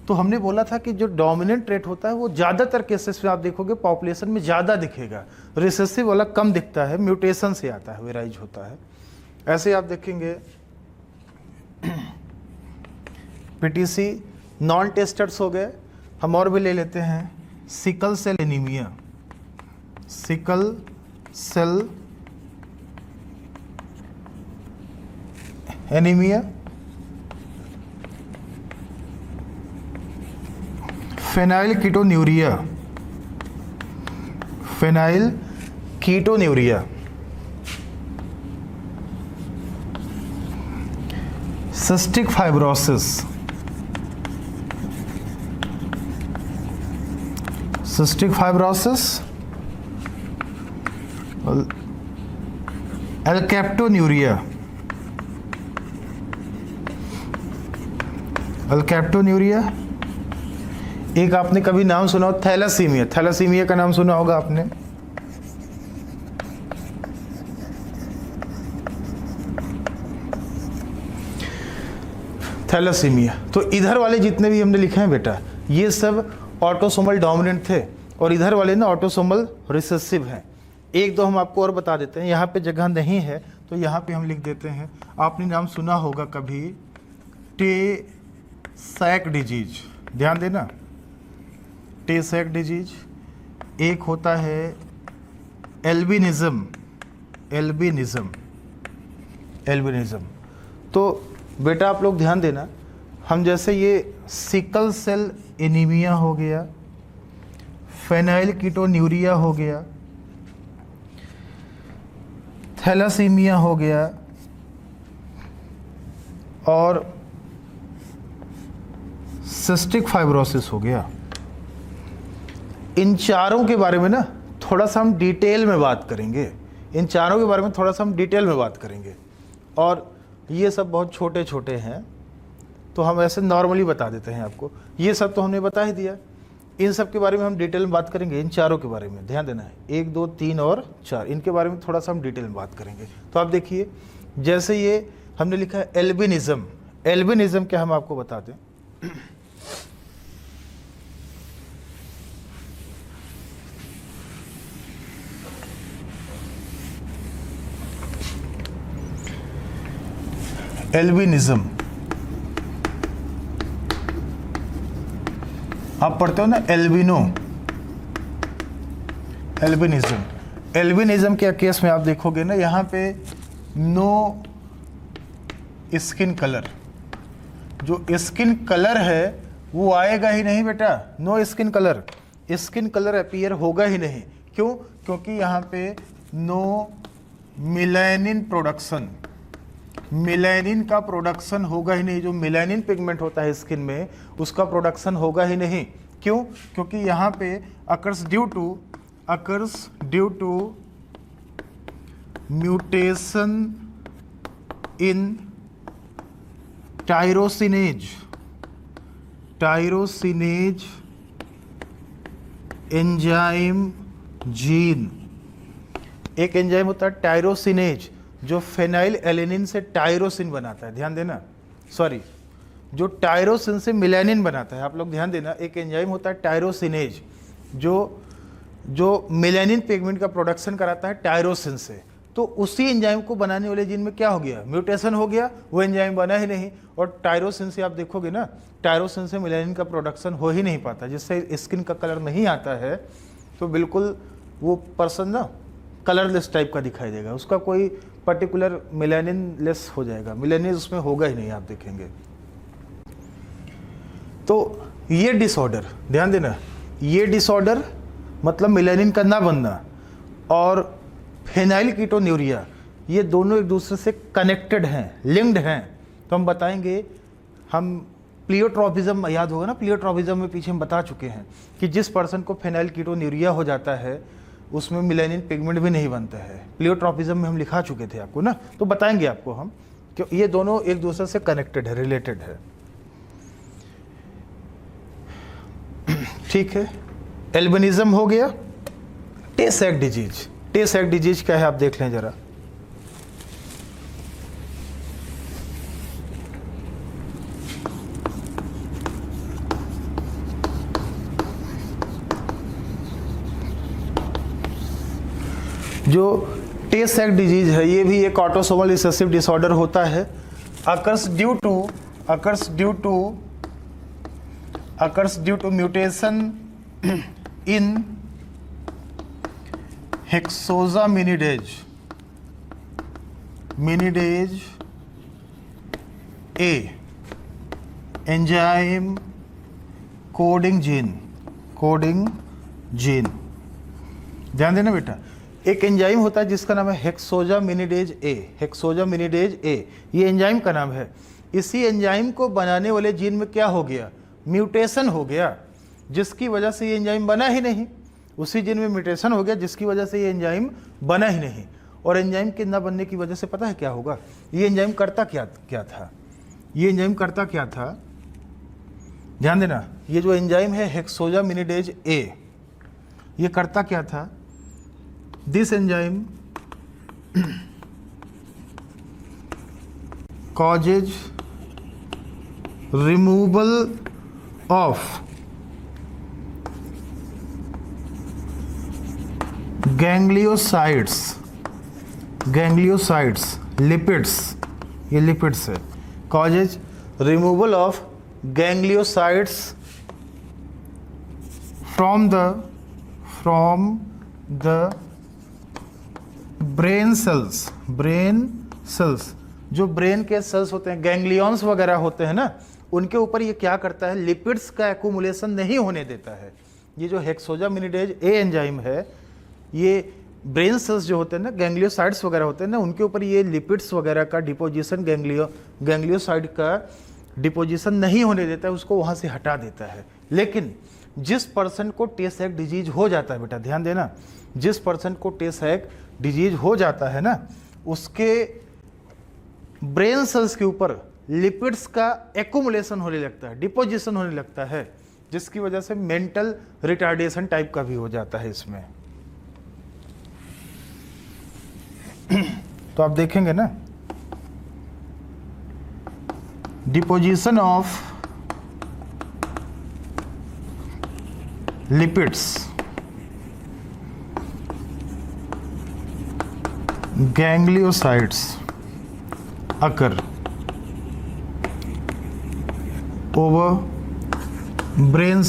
तो हमने बोला था कि जो डोमिनेंट ट्रेट होता है वो ज़्यादातर केसेस में आप देखोगे पॉपुलेशन में ज़्यादा दिखेगा, रिसेसिव वाला कम दिखता है, म्यूटेशन से आता है, वेराइज होता है। ऐसे आप देखेंगे पीटीसी नॉन टेस्टर्स हो गए। हम और भी ले लेते हैं, sickle cell anaemia, sickle cell anaemia, phenyl ketonuria, phenyl ketonuria, cystic fibrosis, cystic fibrosis, alkaptonuria, alkaptonuria. एक आपने कभी नाम सुना हो थैलासीमिया, थैलासीमिया का नाम सुना होगा आपने। थैलासीमिया। तो इधर वाले जितने भी हमने लिखे हैं बेटा, ये सब ऑटोसोमल डोमिनेंट थे और इधर वाले ना ऑटोसोमल रिसेसिव हैं। एक दो हम आपको और बता देते हैं, यहाँ पे जगह नहीं है तो यहाँ पे हम लिख देते हैं। आपने नाम सुना होगा कभी टे सैक डिजीज, ध्यान देना, टे सैक डिजीज। एक होता है एल्बिनिज्म, एल्बिनिज्म, एल्बिनिज्म। तो बेटा आप लोग ध्यान देना, हम जैसे ये सिकल सेल एनीमिया हो गया, फेनाइल कीटोन्यूरिया हो गया, थैलासीमिया हो गया और सिस्टिक फाइब्रोसिस हो गया, इन चारों के बारे में ना थोड़ा सा हम डिटेल में बात करेंगे। इन चारों के बारे में थोड़ा सा हम डिटेल में बात करेंगे। और ये सब बहुत छोटे छोटे हैं तो हम ऐसे नॉर्मली बता देते हैं आपको। ये सब तो हमने बता ही दिया, इन सब के बारे में हम डिटेल में बात करेंगे। इन चारों के बारे में ध्यान देना है, 1, 2, 3 और 4, इनके बारे में थोड़ा सा हम डिटेल में बात करेंगे। तो आप देखिए, जैसे ये हमने लिखा है एल्बिनिज्म, एल्बिनिज्म क्या हम आपको बता दें। एल्बिनिज्म, आप पढ़ते हो ना एल्बिनो, एल्बिनिज्म। एल्बिनिज्म के केस में आप देखोगे ना यहाँ पे नो स्किन कलर, जो स्किन कलर है वो आएगा ही नहीं बेटा, no skin colour, skin colour appear होगा ही नहीं। क्यों? क्योंकि यहाँ पे नो मिलेनिन प्रोडक्शन, मिलेनिन का प्रोडक्शन होगा ही नहीं। जो मिलेनिन पिगमेंट होता है स्किन में उसका प्रोडक्शन होगा ही नहीं। क्यों? क्योंकि यहाँ पे occurs due to mutation in tyrosinase enzyme gene. एक एंजाइम होता है टायरोसिनेज जो फेनाइल एलेनिन से टायरोसिन बनाता है, ध्यान देना, सॉरी, जो टायरोसिन से मिलेनिन बनाता है, आप लोग ध्यान देना। एक एंजाइम होता है टायरोसिनेज जो मिलेनिन पिगमेंट का प्रोडक्शन कराता है टायरोसिन से। तो उसी एंजाइम को बनाने वाले जीन में क्या हो गया? म्यूटेशन हो गया, वो एंजाइम बना ही नहीं। और टायरोसिन से आप देखोगे ना, टायरोसिन से मिलेनिन का प्रोडक्शन हो ही नहीं पाता, जिससे स्किन का कलर नहीं आता है। तो बिल्कुल वो पर्सन ना कलरलेस टाइप का दिखाई देगा, उसका कोई पर्टिकुलर मिलेनिन लेस हो जाएगा, मिलेनिन उसमें होगा ही नहीं, आप देखेंगे। तो ये डिसऑर्डर, ध्यान देना, ये डिसऑर्डर मतलब मिलेनिन का ना बनना और फेनाइल कीटोन्यूरिया, ये दोनों एक दूसरे से कनेक्टेड हैं, लिंक्ड हैं। तो हम बताएंगे, हम प्लियोट्रॉपिज्म याद होगा ना, प्लियोट्रॉपिज्म में पीछे हम बता चुके हैं कि जिस पर्सन को फेनाइल कीटोन्यूरिया हो जाता है उसमें मिलेनिन पिगमेंट भी नहीं बनता है। प्लियोट्रॉपिज्म में हम लिखा चुके थे आपको ना, तो बताएंगे आपको हम कि ये दोनों एक दूसरे से कनेक्टेड है, रिलेटेड है। ठीक है, एल्बिनिज्म हो गया। टे सैक डिजीज, टे सैक डिजीज क्या है आप देख लें जरा। जो टे सैक डिजीज है ये भी एक ऑटोसोमल रिसेसिव डिसऑर्डर होता है। Occurs due to mutation in hexosaminidase A enzyme coding gene. ध्यान देना बेटा, एक एंजाइम होता है जिसका नाम है हेक्सोजामिनिडेज ए, ये एंजाइम का नाम है। इसी एंजाइम को बनाने वाले जीन में क्या हो गया? म्यूटेशन हो गया, जिसकी वजह से ये एंजाइम बना ही नहीं। उसी जीन में म्यूटेशन हो गया जिसकी वजह से ये एंजाइम बना ही नहीं। और एंजाइम के न बनने की वजह से पता है क्या होगा? ये एंजाइम करता क्या था? ये एंजाइम करता क्या था? ध्यान देना, ये जो एंजाइम है हेक्सोजामिनिडेज ए, ये करता क्या था? This enzyme causes removal of gangliosides, lipids, ये lipids है, causes removal of gangliosides from the brain cells, जो ब्रेन के सेल्स होते हैं, गैंग्लियंस वगैरह होते हैं ना, उनके ऊपर ये क्या करता है? लिपिड्स का एक्यूमुलेशन नहीं होने देता है। ये जो हेक्सोजामिनिडेज ए एंजाइम है, ये ब्रेन सेल्स जो होते हैं ना, गैंग्लियोसाइड्स वगैरह होते हैं ना, उनके ऊपर ये लिपिड्स वगैरह का डिपोजिशन, गैंग्लियोसाइड का डिपोजिशन नहीं होने देता है, उसको वहाँ से हटा देता है। लेकिन जिस पर्सन को टे सैक डिजीज हो जाता है बेटा, ध्यान देना, जिस पर्सन को टे सैक डिजीज हो जाता है ना, उसके ब्रेन सेल्स के ऊपर लिपिड्स का एक्यूमुलेशन होने लगता है, डिपोजिशन होने लगता है, जिसकी वजह से मेंटल रिटार्डेशन टाइप का भी हो जाता है इसमें। तो आप देखेंगे ना, deposition of lipids, gangliosides occur over brain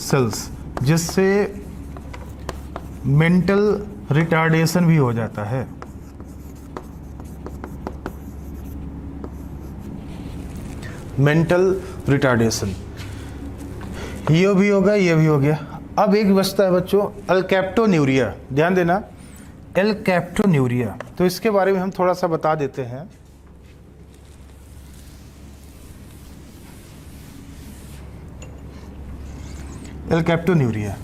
cells, जिससे मेंटल रिटार्डेशन भी हो जाता है। मेंटल रिटार्डेशन, ये भी होगा, ये भी हो गया। अब एक बचता है बच्चों अल्कैप्टोन्यूरिया, ध्यान देना, अल्कैप्टोन्यूरिया। तो इसके बारे में हम थोड़ा सा बता देते हैं। अल्कैप्टोन्यूरिया,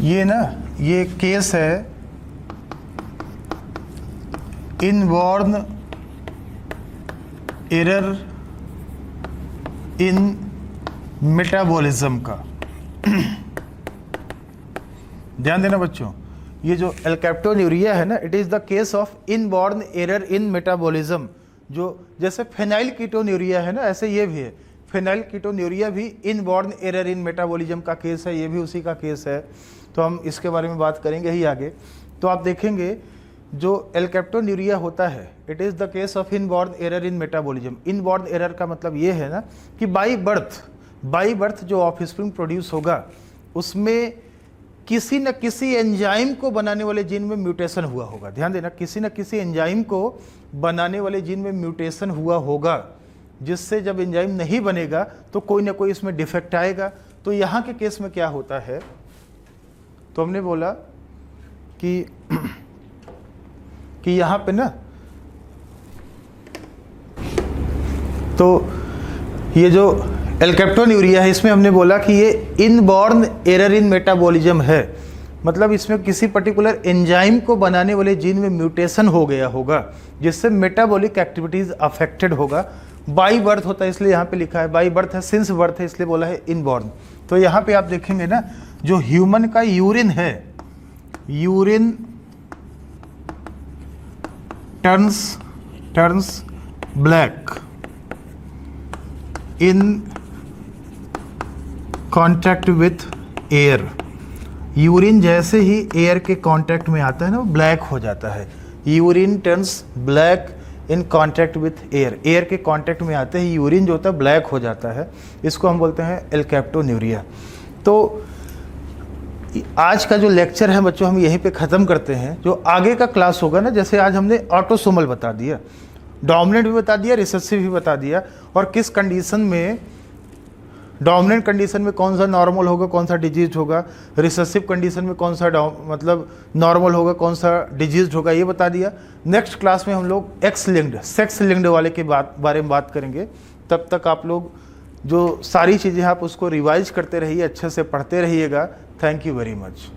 ये ना, ये केस है इनबॉर्न एरर इन मेटाबॉलिज्म का। ध्यान देना बच्चों, ये जो अल्कैप्टोन्यूरिया है ना, it is the case of inborn error in metabolism. जो जैसे फेनाइल कीटोन्यूरिया है ना, ऐसे ये भी है। फेनाइल कीटोन्यूरिया भी इनबॉर्न एरर इन मेटाबॉलिज्म का केस है, ये भी उसी का केस है। तो हम इसके बारे में बात करेंगे ही आगे। तो आप देखेंगे जो अल्कैप्टोन्यूरिया होता है, it is the case of inborn error in metabolism. Inborn error का मतलब ये है ना कि बाई बर्थ जो ऑफस्प्रिंग प्रोड्यूस होगा, उसमें किसी न किसी एंजाइम को बनाने वाले जीन में म्यूटेशन हुआ होगा। ध्यान देना, किसी न किसी एंजाइम को बनाने वाले जीन में म्यूटेशन हुआ होगा, जिससे जब एंजाइम नहीं बनेगा तो कोई ना कोई इसमें डिफेक्ट आएगा। तो यहाँ के केस में क्या होता है, तो हमने बोला कि यहाँ पे ना, तो ये जो अल्कैप्टोन्यूरिया है, इसमें हमने बोला कि ये इनबॉर्न एरर इन मेटाबॉलिज्म है। मतलब इसमें किसी पर्टिकुलर एंजाइम को बनाने वाले जीन में म्यूटेशन हो गया होगा, जिससे मेटाबॉलिक एक्टिविटीज अफेक्टेड होगा। बाई बर्थ होता है, इसलिए यहाँ पे लिखा है बाई बर्थ है, सिंस बर्थ है, इसलिए बोला है इनबॉर्न। तो यहाँ पे आप देखेंगे ना, जो ह्यूमन का यूरिन है, urine turns black in contact with air. Urine जैसे ही एयर के कांटेक्ट में आता है ना, वो ब्लैक हो जाता है। Urine turns black in contact with air. Air के कांटेक्ट में आते ही यूरिन जो होता है ब्लैक हो जाता है। इसको हम बोलते हैं अल्कैप्टोन्यूरिया। तो आज का जो लेक्चर है बच्चों, हम यहीं पे ख़त्म करते हैं। जो आगे का क्लास होगा ना, जैसे आज हमने ऑटोसोमल बता दिया, डोमिनेंट भी बता दिया, रिसेसिव भी बता दिया, और किस कंडीशन में, डोमिनेंट कंडीशन में कौन सा नॉर्मल होगा, कौन सा डिजीज होगा, रिसेसिव कंडीशन में कौन सा मतलब नॉर्मल होगा, कौन सा डिजीज होगा, ये बता दिया। नेक्स्ट क्लास में हम लोग एक्स लिंक्ड, सेक्स लिंक्ड वाले के बारे में बात करेंगे। तब तक आप लोग जो सारी चीज़ें आप उसको रिवाइज करते रहिए, अच्छे से पढ़ते रहिएगा। Thank you very much.